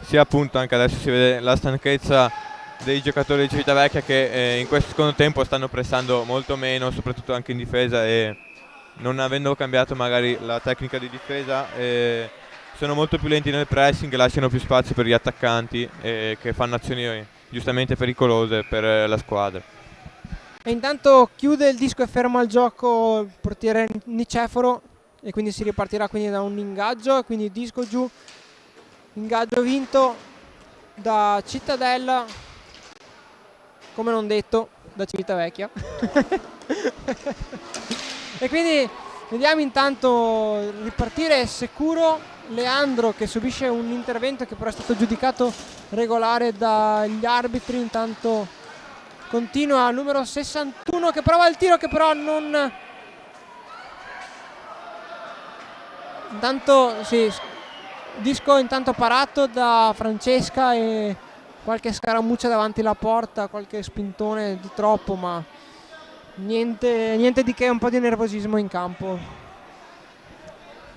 Sì, appunto, anche adesso si vede la stanchezza dei giocatori di Civitavecchia che in questo secondo tempo stanno pressando molto meno, soprattutto anche in difesa, e non avendo cambiato magari la tecnica di difesa sono molto più lenti nel pressing e lasciano più spazio per gli attaccanti che fanno azioni giustamente pericolose per la squadra. E intanto chiude il disco e ferma il gioco il portiere Niceforo, e quindi si ripartirà quindi da un ingaggio, quindi disco giù, ingaggio vinto da Cittadella, come non detto, da Civitavecchia. E quindi vediamo intanto ripartire sicuro Leandro, che subisce un intervento che però è stato giudicato regolare dagli arbitri. Intanto continua il numero 61 che prova il tiro, che però non... Intanto sì, disco intanto parato da Francesca e qualche scaramuccia davanti alla porta, qualche spintone di troppo, ma niente di che, un po' di nervosismo in campo.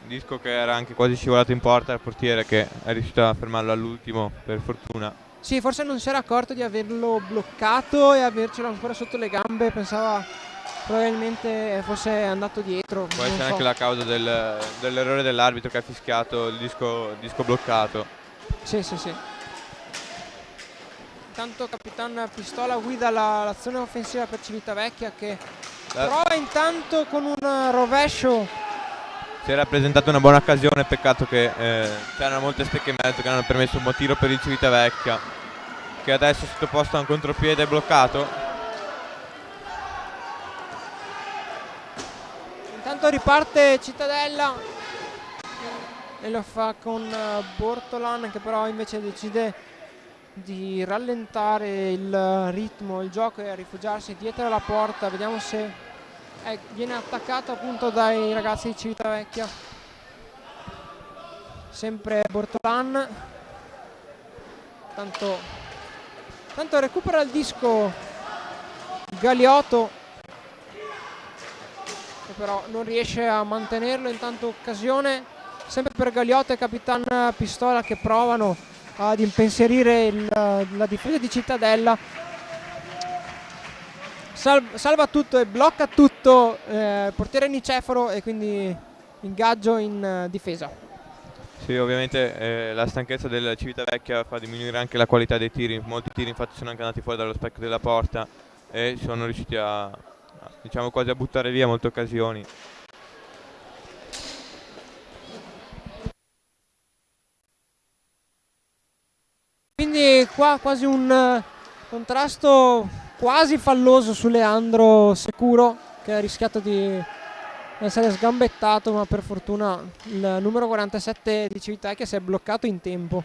Disco che era anche quasi scivolato in porta, il portiere che è riuscito a fermarlo all'ultimo, per fortuna. Sì, forse non si era accorto di averlo bloccato e avercelo ancora sotto le gambe, pensava probabilmente fosse andato dietro. Può essere anche la causa dell'errore dell'arbitro che ha fischiato il disco bloccato. Sì. Intanto Capitan Pistola guida l'azione offensiva per Civitavecchia, che prova intanto con un rovescio. Si era presentata una buona occasione, peccato che c'erano molte stecche in mezzo che hanno permesso un buon tiro per il Civitavecchia, che adesso è sottoposto a un contropiede bloccato. Intanto riparte Cittadella e lo fa con Bortolan, che però invece decide di rallentare il ritmo, il gioco, e a rifugiarsi dietro la porta. Vediamo se viene attaccato appunto dai ragazzi di Civitavecchia. Sempre Bortolan. Tanto recupera il disco Galiotto, che però non riesce a mantenerlo. Intanto occasione sempre per Galiotto e Capitan Pistola, che provano ad impensierire la difesa di Cittadella. Salva tutto e blocca tutto il portiere Niceforo, e quindi ingaggio in difesa. Sì, ovviamente la stanchezza del Civitavecchia fa diminuire anche la qualità dei tiri. Molti tiri infatti sono anche andati fuori dallo specchio della porta e sono riusciti diciamo quasi a buttare via molte occasioni. Quindi qua quasi un contrasto quasi falloso su Leandro Securo, che ha rischiato di essere sgambettato, ma per fortuna il numero 47 di Civitavecchia si è bloccato in tempo.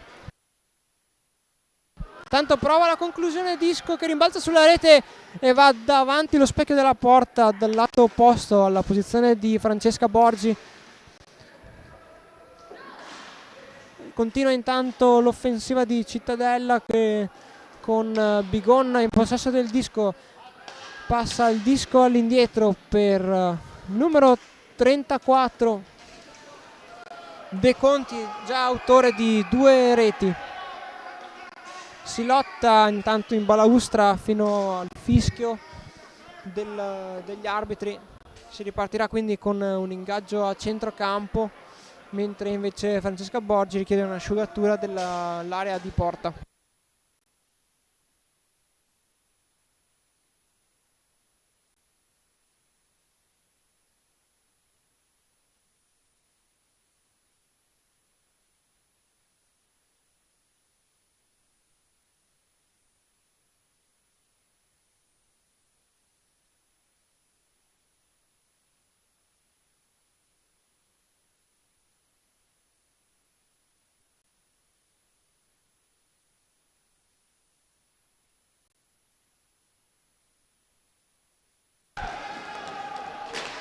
Tanto prova la conclusione, disco che rimbalza sulla rete e va davanti lo specchio della porta, dal lato opposto alla posizione di Francesca Borgi. Continua intanto l'offensiva di Cittadella, che con Bigonna in possesso del disco passa il disco all'indietro per numero 34 De Conti, già autore di 2 reti. Si lotta intanto in balaustra fino al fischio degli arbitri. Si ripartirà quindi con un ingaggio a centrocampo, mentre invece Francesca Borgi richiede un'asciugatura dell'area di porta.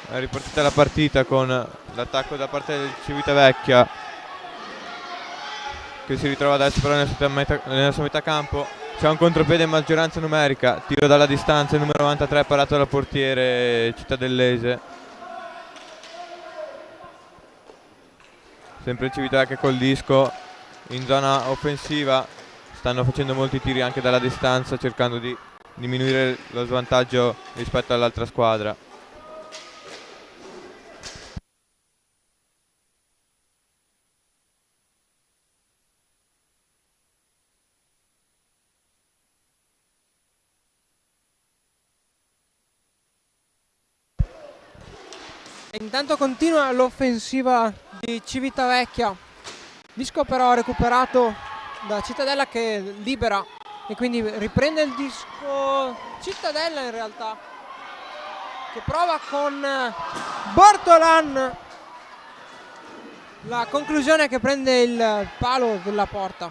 È ripartita la partita con l'attacco da parte del Civitavecchia che si ritrova adesso però nella sua metà campo. C'è un contropiede in maggioranza numerica, tiro dalla distanza, il numero 93 parato dal portiere cittadellese. Sempre Civitavecchia col disco in zona offensiva, stanno facendo molti tiri anche dalla distanza cercando di diminuire lo svantaggio rispetto all'altra squadra. E intanto continua l'offensiva di Civitavecchia. Disco però recuperato da Cittadella che libera e quindi riprende il disco Cittadella in realtà, che prova con Bortolan la conclusione, che prende il palo della porta.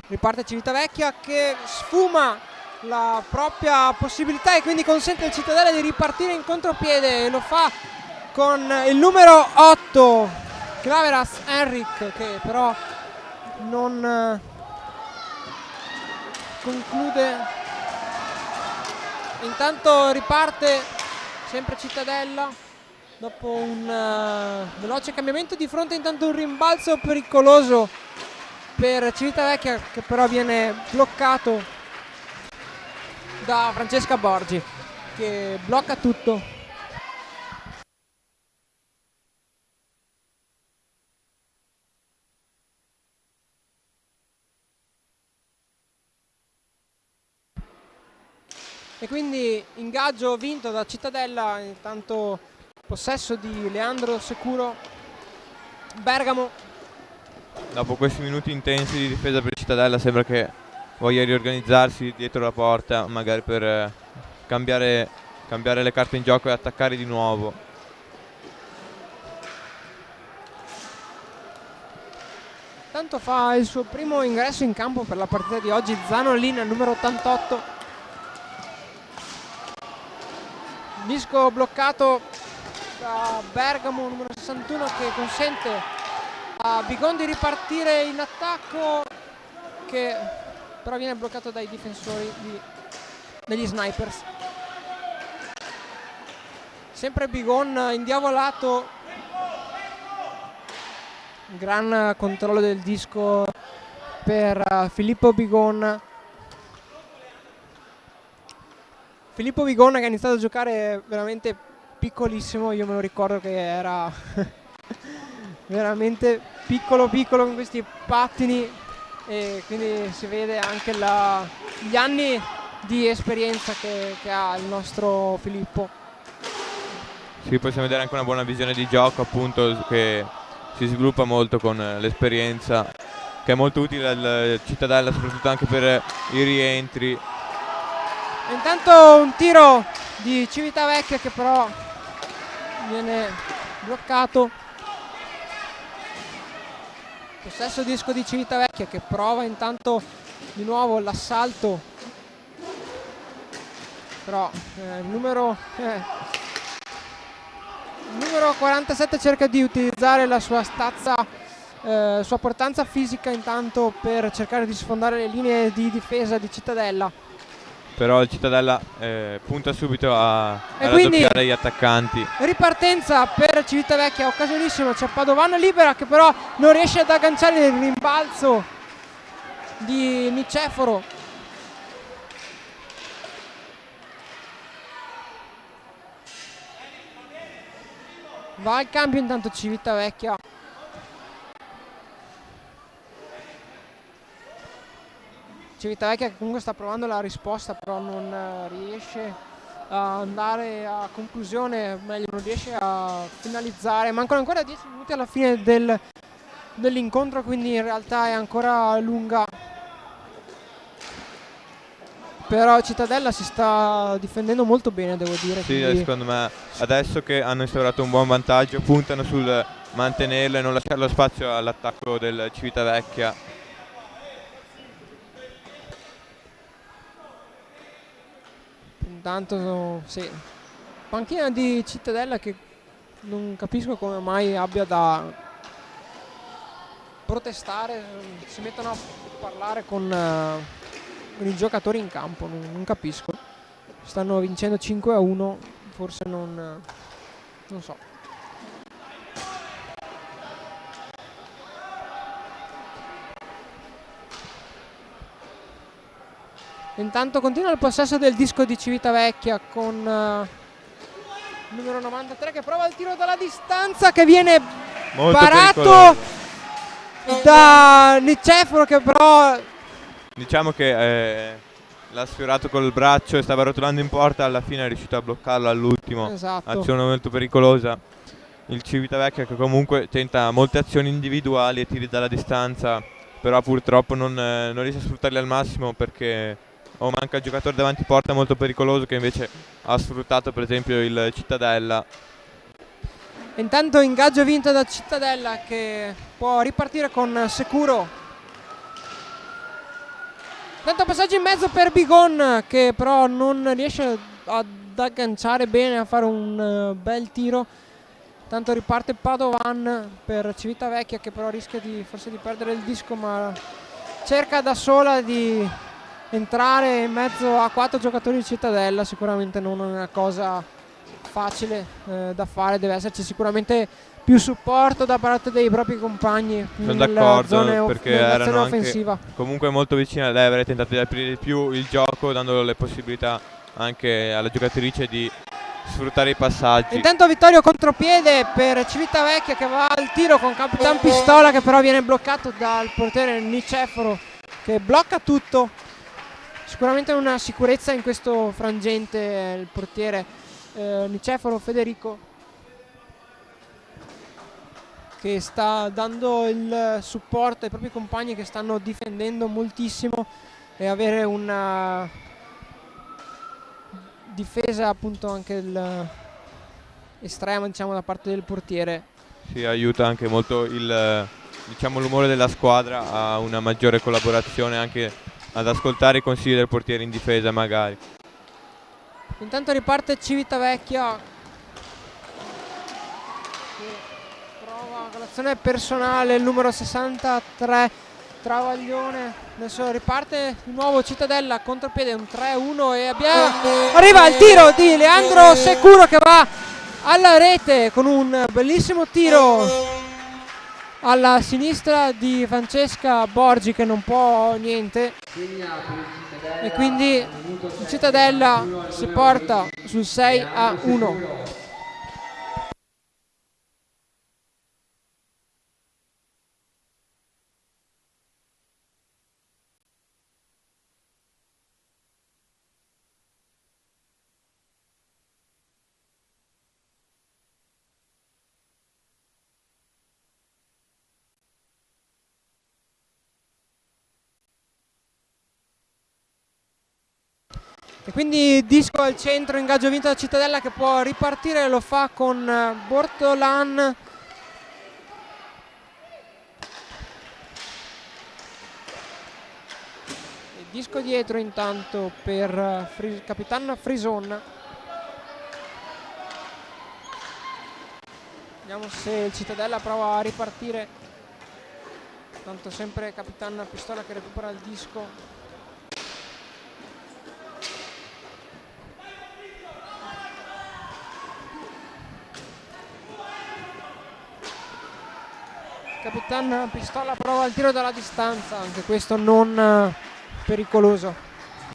Riparte Civitavecchia che sfuma la propria possibilità e quindi consente al Cittadella di ripartire in contropiede, e lo fa con il numero 8 Klaveras Henrik, che però non conclude. Intanto riparte sempre Cittadella dopo un veloce cambiamento di fronte, intanto un rimbalzo pericoloso per Civitavecchia che però viene bloccato da Francesca Borgi, che blocca tutto. E quindi ingaggio vinto da Cittadella, intanto possesso di Leandro Securo. Bergamo. Dopo questi minuti intensi di difesa per Cittadella sembra che voglia riorganizzarsi dietro la porta, magari per cambiare le carte in gioco e attaccare di nuovo. Tanto fa il suo primo ingresso in campo per la partita di oggi Zanolin, numero 88. Disco bloccato da Bergamo, numero 61, che consente a Bigon di ripartire in attacco, che però viene bloccato dai difensori degli Snipers. Sempre Bigon indiavolato, gran controllo del disco per Filippo Bigon. Filippo Bigon che ha iniziato a giocare veramente piccolissimo, io me lo ricordo che era veramente piccolo con questi pattini, e quindi si vede anche gli anni di esperienza che ha il nostro Filippo. Sì, possiamo vedere anche una buona visione di gioco, appunto, che si sviluppa molto con l'esperienza, che è molto utile al Cittadella, soprattutto anche per i rientri. Intanto un tiro di Civitavecchia che però viene bloccato. Possesso disco di Civitavecchia che prova intanto di nuovo l'assalto, però il numero 47 cerca di utilizzare la sua stazza, sua portanza fisica intanto per cercare di sfondare le linee di difesa di Cittadella. Però il Cittadella punta subito a quindi raddoppiare gli attaccanti. Ripartenza per Civitavecchia, occasionissima, c'è Padovano libera che però non riesce ad agganciare il rimbalzo di Niceforo. Va al cambio intanto Civitavecchia. Civitavecchia che comunque sta provando la risposta, però non riesce a andare a conclusione, meglio non riesce a finalizzare. Mancano ancora 10 minuti alla fine dell'incontro, quindi in realtà è ancora lunga. Però Cittadella si sta difendendo molto bene, devo dire. Sì, quindi secondo me adesso che hanno instaurato un buon vantaggio puntano sul mantenerlo e non lasciare lo spazio all'attacco del Civitavecchia. intanto sì, panchina di Cittadella che non capisco come mai abbia da protestare, si mettono a parlare con i giocatori in campo, non capisco. Stanno vincendo 5-1, forse non so. Intanto continua il possesso del disco di Civitavecchia con il numero 93 che prova il tiro dalla distanza che viene Molto parato pericoloso. da Niceforo, che però Diciamo che l'ha sfiorato col braccio e stava rotolando in porta, alla fine è riuscito a bloccarlo all'ultimo. esatto. Azione molto pericolosa. Il Civitavecchia che comunque tenta molte azioni individuali e tiri dalla distanza, però purtroppo non riesce a sfruttarli al massimo perché o manca il giocatore davanti porta molto pericoloso che invece ha sfruttato per esempio il Cittadella. Intanto ingaggio vinto da Cittadella che può ripartire con Securo. Tanto passaggio in mezzo per Bigon che però non riesce ad agganciare bene, a fare un bel tiro. Tanto riparte Padovan per Civitavecchia che però rischia forse di perdere il disco, ma cerca da sola di entrare in mezzo a 4 giocatori di Cittadella. Sicuramente non è una cosa facile da fare, deve esserci sicuramente più supporto da parte dei propri compagni Sono nella d'accordo zona perché nella zona erano anche offensiva. comunque molto vicini a lei, avrei tentato di aprire di più il gioco dando le possibilità anche alla giocatrice di sfruttare i passaggi. Intanto Vittorio contropiede per Civitavecchia che va al tiro con Capitan Pistola che però viene bloccato dal portiere Niceforo che blocca tutto. Sicuramente una sicurezza in questo frangente il portiere Niceforo Federico, che sta dando il supporto ai propri compagni che stanno difendendo moltissimo, e avere una difesa appunto anche estrema, diciamo, da parte del portiere. Si aiuta anche molto diciamo, l'umore della squadra a una maggiore collaborazione, anche ad ascoltare i consigli del portiere in difesa magari. Intanto riparte Civitavecchia che prova con l'azione personale il numero 63 Travaglione. Adesso riparte di nuovo Cittadella, contropiede, un 3-1 e arriva il tiro di Leandro Securo che va alla rete con un bellissimo tiro alla sinistra di Francesca Borgi che non può niente, e quindi il Cittadella si porta sul 6-1. E quindi disco al centro, ingaggio vinto da Cittadella che può ripartire, lo fa con Bortolan. E disco dietro intanto per Capitan Frison. Vediamo se il Cittadella prova a ripartire. Tanto sempre Capitan Pistola che recupera il disco. Capitan Pistola prova il tiro dalla distanza, anche questo non pericoloso.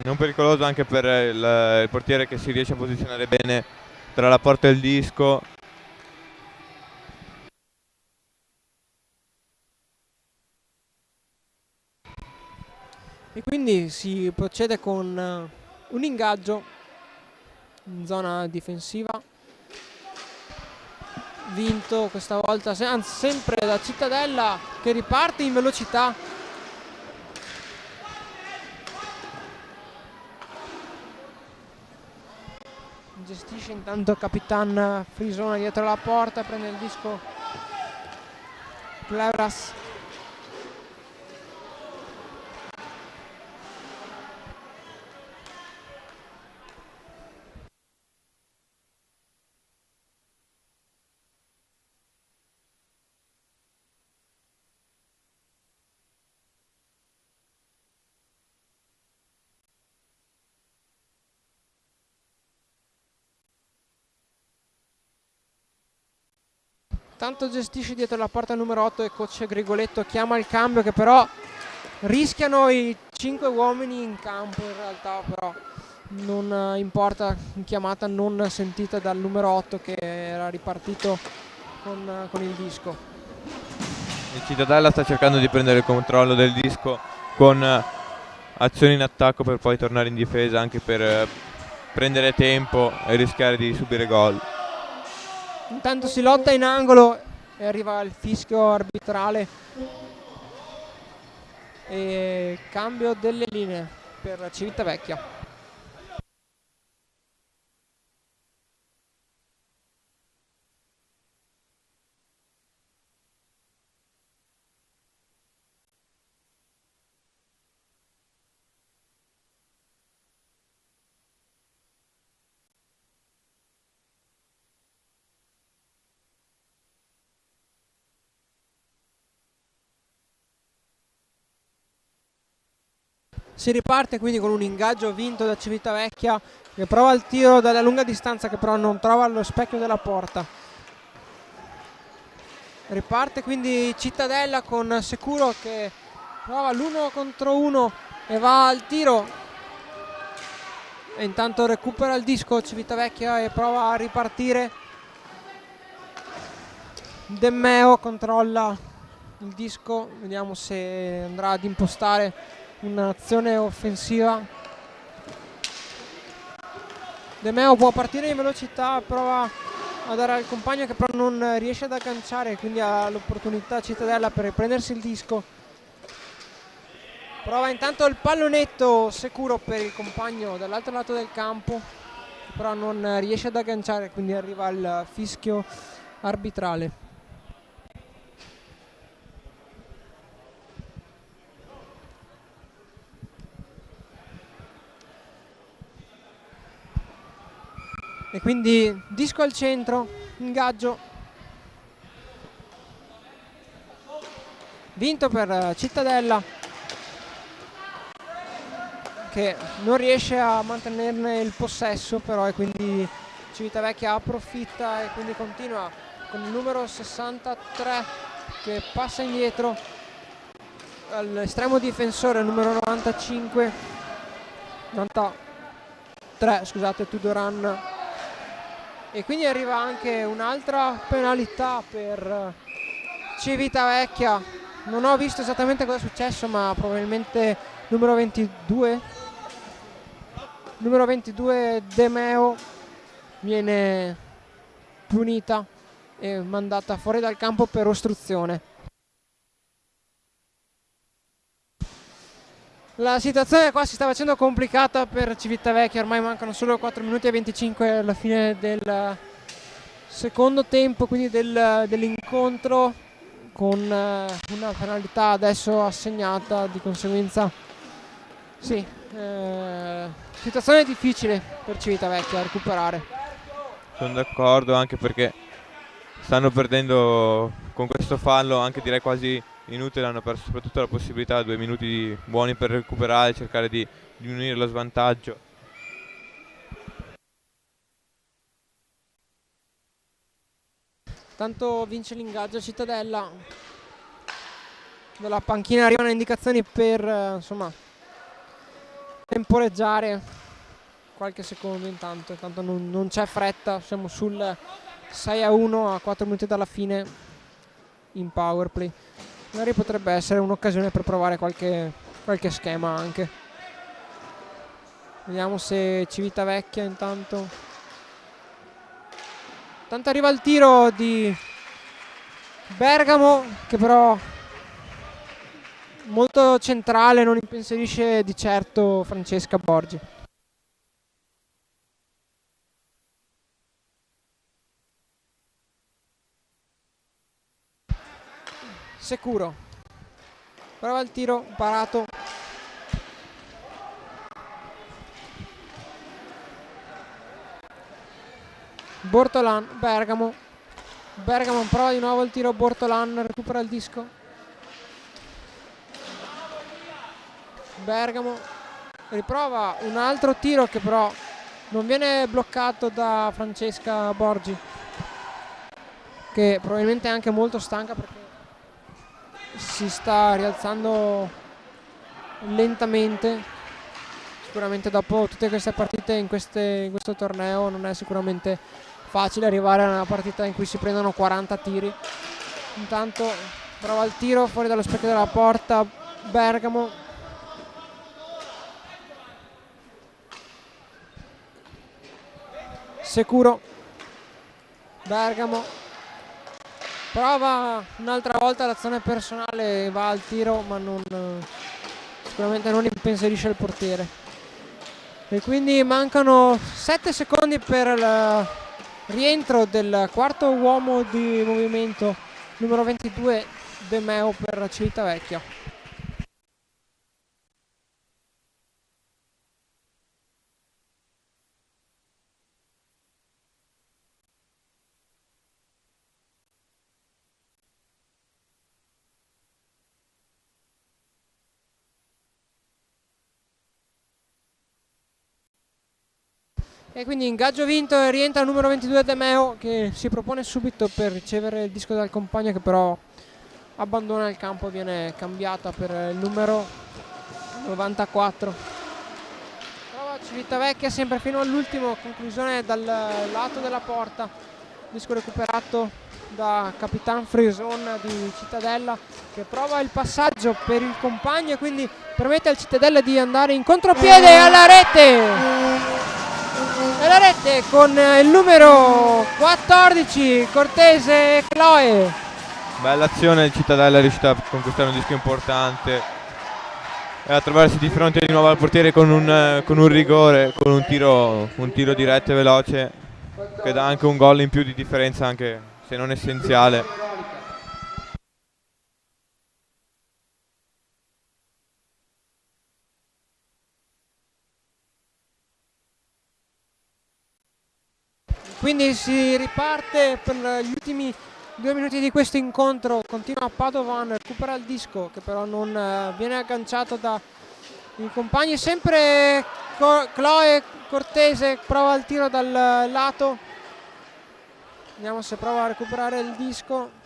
Non pericoloso anche per il portiere che si riesce a posizionare bene tra la porta e il disco. E quindi si procede con un ingaggio in zona difensiva, vinto questa volta anzi sempre da Cittadella che riparte in velocità. Gestisce intanto Capitan Frisona dietro la porta, prende il disco Plevras. Intanto gestisce dietro la porta numero 8 e coach Grigoletto chiama il cambio, che però rischiano i 5 uomini in campo. In realtà però non importa, chiamata non sentita dal numero 8 che era ripartito con il disco. Il Cittadella sta cercando di prendere il controllo del disco con azioni in attacco per poi tornare in difesa, anche per prendere tempo e rischiare di subire gol. Intanto si lotta in angolo e arriva il fischio arbitrale e cambio delle linee per Civitavecchia. Si riparte quindi con un ingaggio vinto da Civitavecchia, che prova il tiro dalla lunga distanza, che però non trova lo specchio della porta. Riparte quindi Cittadella con Securo che prova l'1 contro 1 e va al tiro, e intanto recupera il disco Civitavecchia e prova a ripartire. Demmeo controlla il disco, vediamo se andrà ad impostare un'azione offensiva. Demmeo può partire in velocità, prova a dare al compagno che però non riesce ad agganciare, quindi ha l'opportunità Cittadella per riprendersi il disco. Prova intanto il pallonetto Securo per il compagno dall'altro lato del campo, però non riesce ad agganciare, quindi arriva il fischio arbitrale. E quindi disco al centro, ingaggio vinto per Cittadella, che non riesce a mantenerne il possesso però, e quindi Civitavecchia approfitta e quindi continua con il numero 63 che passa indietro all'estremo difensore numero 93, scusate, Tudoran. E quindi arriva anche un'altra penalità per Civitavecchia. Non ho visto esattamente cosa è successo, ma probabilmente numero 22 Demmeo viene punita e mandata fuori dal campo per ostruzione. La situazione qua si sta facendo complicata per Civitavecchia, ormai mancano solo 4 minuti e 25 alla fine del secondo tempo, quindi dell'incontro, con una penalità adesso assegnata, di conseguenza sì, situazione difficile per Civitavecchia a recuperare. Sono d'accordo, anche perché stanno perdendo con questo fallo, anche direi quasi inutile, hanno perso soprattutto la possibilità, 2 minuti buoni per recuperare e cercare di diminuire lo svantaggio. Tanto vince l'ingaggio Cittadella. Dalla panchina arrivano indicazioni per insomma temporeggiare qualche secondo. Intanto non c'è fretta, siamo sul 6-1 a 4 minuti dalla fine in powerplay. Magari potrebbe essere un'occasione per provare qualche schema anche. Vediamo se Civitavecchia intanto arriva il tiro di Bergamo, che però molto centrale, non impensierisce di certo Francesca Borgi. Securo prova il tiro parato, Bortolan, Bergamo prova di nuovo il tiro, Bortolan recupera il disco, Bergamo riprova un altro tiro che però non viene bloccato da Francesca Borgi. che probabilmente è anche molto stanca perché si sta rialzando lentamente. Sicuramente dopo tutte queste partite in questo torneo non è sicuramente facile arrivare a una partita in cui si prendono 40 tiri. Intanto prova il tiro fuori dallo specchio della porta Bergamo. Sicuro Bergamo prova un'altra volta l'azione personale, va al tiro ma sicuramente non impensierisce il portiere, e quindi mancano 7 secondi per il rientro del quarto uomo di movimento, numero 22 De Meo per Civitavecchia. E quindi ingaggio vinto e rientra il numero 22 De Meo, che si propone subito per ricevere il disco dal compagno, che però abbandona il campo, viene cambiata per il numero 94. Prova Civitavecchia sempre fino all'ultimo, conclusione dal lato della porta, disco recuperato da Capitan Frison di Cittadella, che prova il passaggio per il compagno e quindi permette al Cittadella di andare in contropiede alla rete. E la rete con il numero 14 Cortese e Chloe. Bella azione, il Cittadella è riuscita a conquistare un disco importante e a trovarsi di fronte di nuovo al portiere con un rigore, con un tiro diretto e veloce che dà anche un gol in più di differenza, anche se non essenziale. Quindi si riparte per gli ultimi 2 minuti di questo incontro. Continua Padovan, recupera il disco che però non viene agganciato dai compagni. Sempre Chloe Cortese prova il tiro dal lato. Vediamo se prova a recuperare il disco.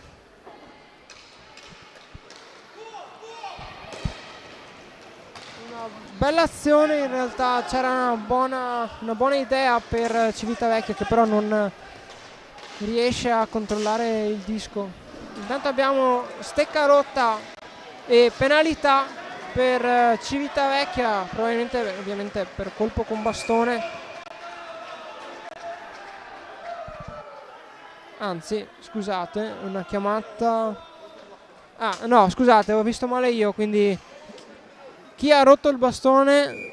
Bella azione, in realtà c'era una buona idea per Civitavecchia, che però non riesce a controllare il disco. Intanto abbiamo stecca rotta e penalità per Civitavecchia, probabilmente ovviamente per colpo con bastone. Anzi, scusate, una chiamata. Ah, no, scusate, ho visto male io, quindi chi ha rotto il bastone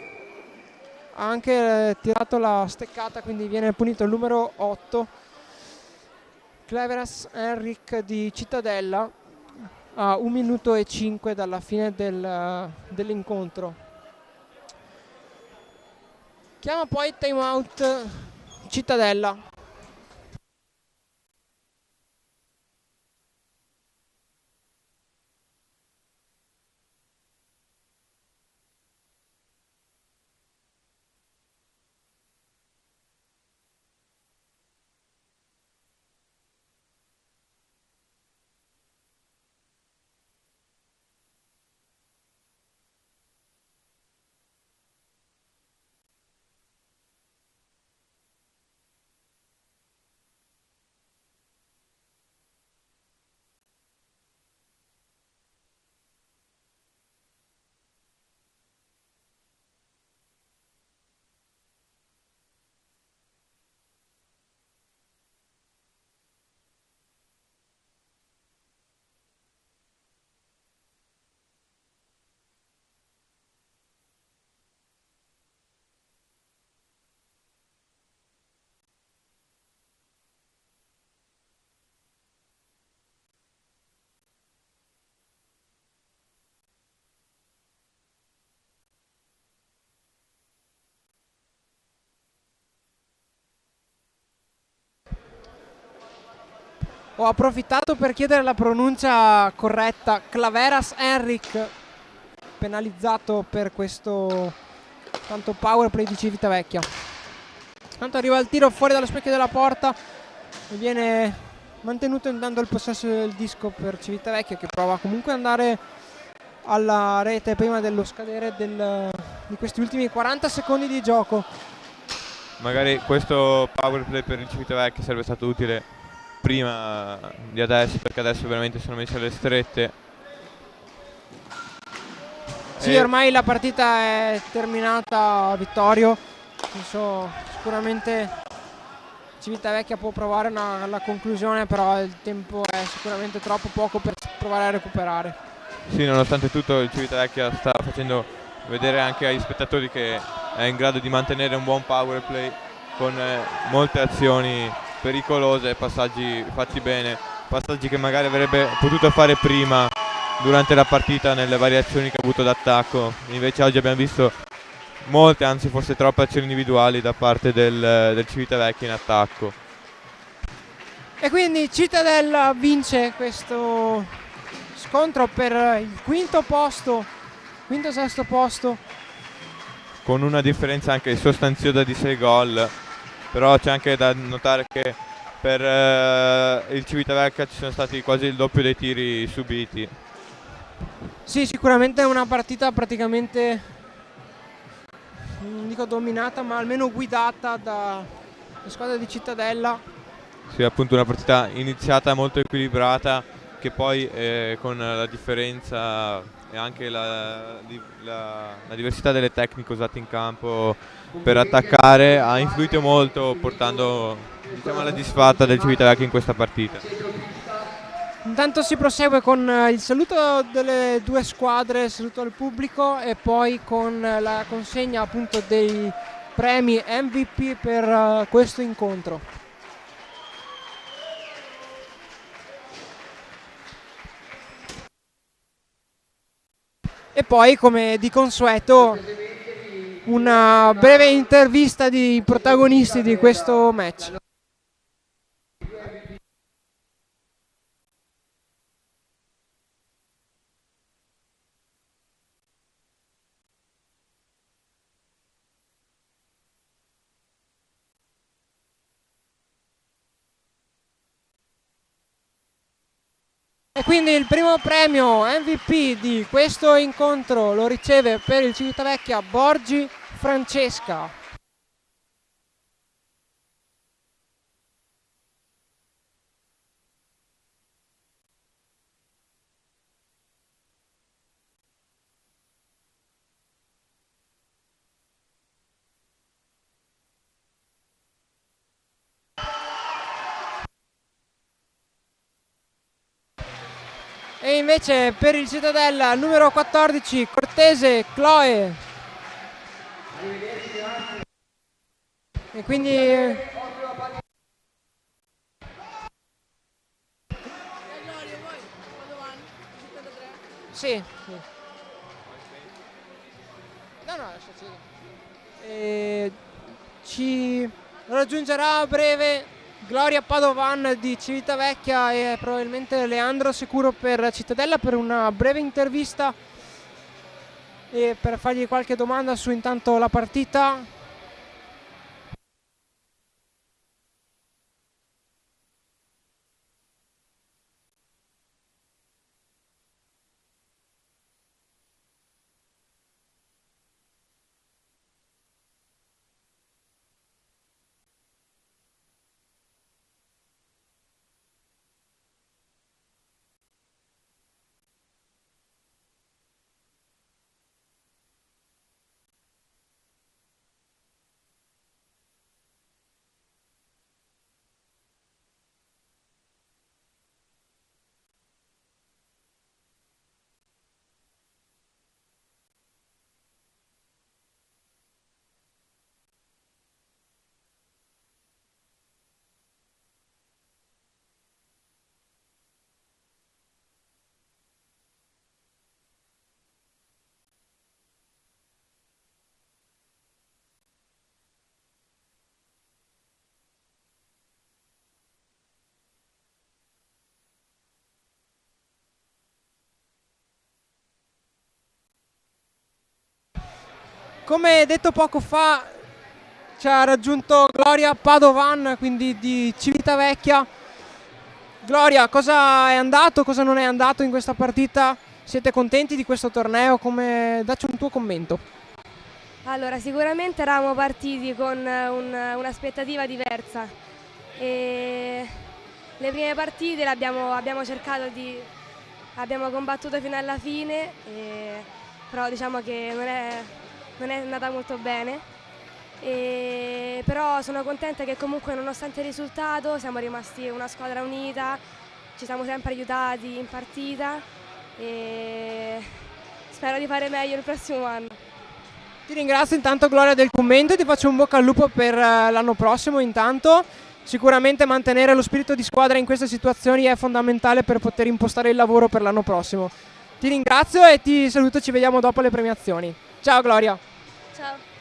ha anche tirato la steccata, quindi viene punito il numero 8 Cleveras Henrik di Cittadella a 1 minuto e 5 dalla fine dell'incontro. Chiama poi time out Cittadella. Ho approfittato per chiedere la pronuncia corretta. Claveras Henrik, penalizzato per questo tanto power play di Civitavecchia. Tanto arriva il tiro fuori dallo specchio della porta e viene mantenuto intanto il possesso del disco per Civitavecchia, che prova comunque ad andare alla rete prima dello scadere di questi ultimi 40 secondi di gioco. Magari questo power play per il Civitavecchia sarebbe stato utile prima di adesso, perché adesso veramente sono messi alle strette. Sì, ormai la partita è terminata, Vittorio. Sicuramente Civitavecchia può provare alla conclusione, però il tempo è sicuramente troppo poco per provare a recuperare. Sì, nonostante tutto il Civitavecchia sta facendo vedere anche agli spettatori che è in grado di mantenere un buon power play con molte azioni pericolose, passaggi fatti bene, passaggi che magari avrebbe potuto fare prima durante la partita nelle variazioni che ha avuto d'attacco. Invece oggi abbiamo visto molte, anzi forse troppe azioni individuali da parte del Civitavecchia in attacco. E quindi Cittadella vince questo scontro per il quinto-sesto posto, con una differenza anche sostanziosa di 6 gol, però c'è anche da notare che per il Civitavecchia ci sono stati quasi il doppio dei tiri subiti. Sì, sicuramente è una partita praticamente, non dico dominata, ma almeno guidata dalla squadra di Cittadella. Sì, appunto una partita iniziata molto equilibrata, che poi con la differenza e anche la diversità delle tecniche usate in campo per attaccare ha influito molto, portando, diciamo, alla disfatta del Civitavecchia in questa partita. Intanto si prosegue con il saluto delle due squadre, il saluto al pubblico e poi con la consegna appunto dei premi MVP per questo incontro. E poi, come di consueto, una breve intervista di protagonisti di questo match. E quindi il primo premio MVP di questo incontro lo riceve per il Civitavecchia Borgi Francesca. E invece per il Cittadella numero 14 Cortese Chloe. E quindi sì. No, ci raggiungerà a breve Gloria Padovan di Civitavecchia e probabilmente Leandro Sicuro per Cittadella per una breve intervista e per fargli qualche domanda su intanto la partita. Come detto poco fa, ci ha raggiunto Gloria Padovan, quindi di Civitavecchia, Gloria, cosa è andato, cosa non è andato in questa partita? Siete contenti di questo torneo? Dacci un tuo commento. Allora, sicuramente eravamo partiti con un'aspettativa diversa e le prime partite abbiamo cercato abbiamo combattuto fino alla fine, però diciamo che non è andata molto bene. Però sono contenta che comunque nonostante il risultato siamo rimasti una squadra unita, ci siamo sempre aiutati in partita e spero di fare meglio il prossimo anno. Ti ringrazio intanto Gloria del commento e ti faccio un bocca al lupo per l'anno prossimo. Intanto sicuramente mantenere lo spirito di squadra in queste situazioni è fondamentale per poter impostare il lavoro per l'anno prossimo. Ti ringrazio e ti saluto, ci vediamo dopo le premiazioni. Ciao Gloria. Ciao.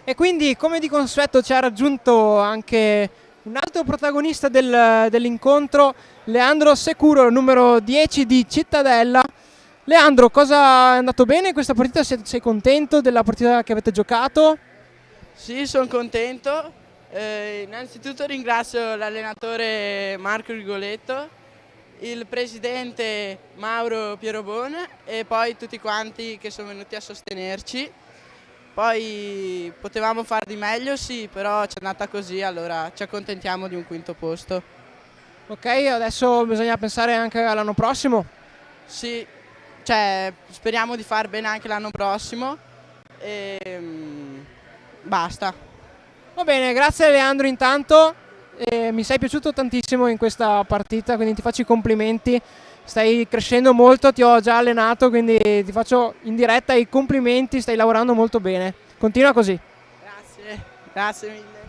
E quindi, come di consueto, ci ha raggiunto anche un altro protagonista dell'incontro, Leandro Securo, numero 10 di Cittadella. Leandro, cosa è andato bene in questa partita? Sei contento della partita che avete giocato? Sì, sono contento. Innanzitutto ringrazio l'allenatore Marco Rigoletto, il presidente Mauro Pierobone e poi tutti quanti che sono venuti a sostenerci. Poi potevamo far di meglio, sì, però ci è andata così, allora ci accontentiamo di un quinto posto. Ok, adesso bisogna pensare anche all'anno prossimo. Sì, cioè speriamo di far bene anche l'anno prossimo e basta. Va bene, grazie Leandro intanto. Mi sei piaciuto tantissimo in questa partita, quindi ti faccio i complimenti. Stai crescendo molto, ti ho già allenato, quindi ti faccio in diretta i complimenti, stai lavorando molto bene. Continua così. Grazie, grazie mille.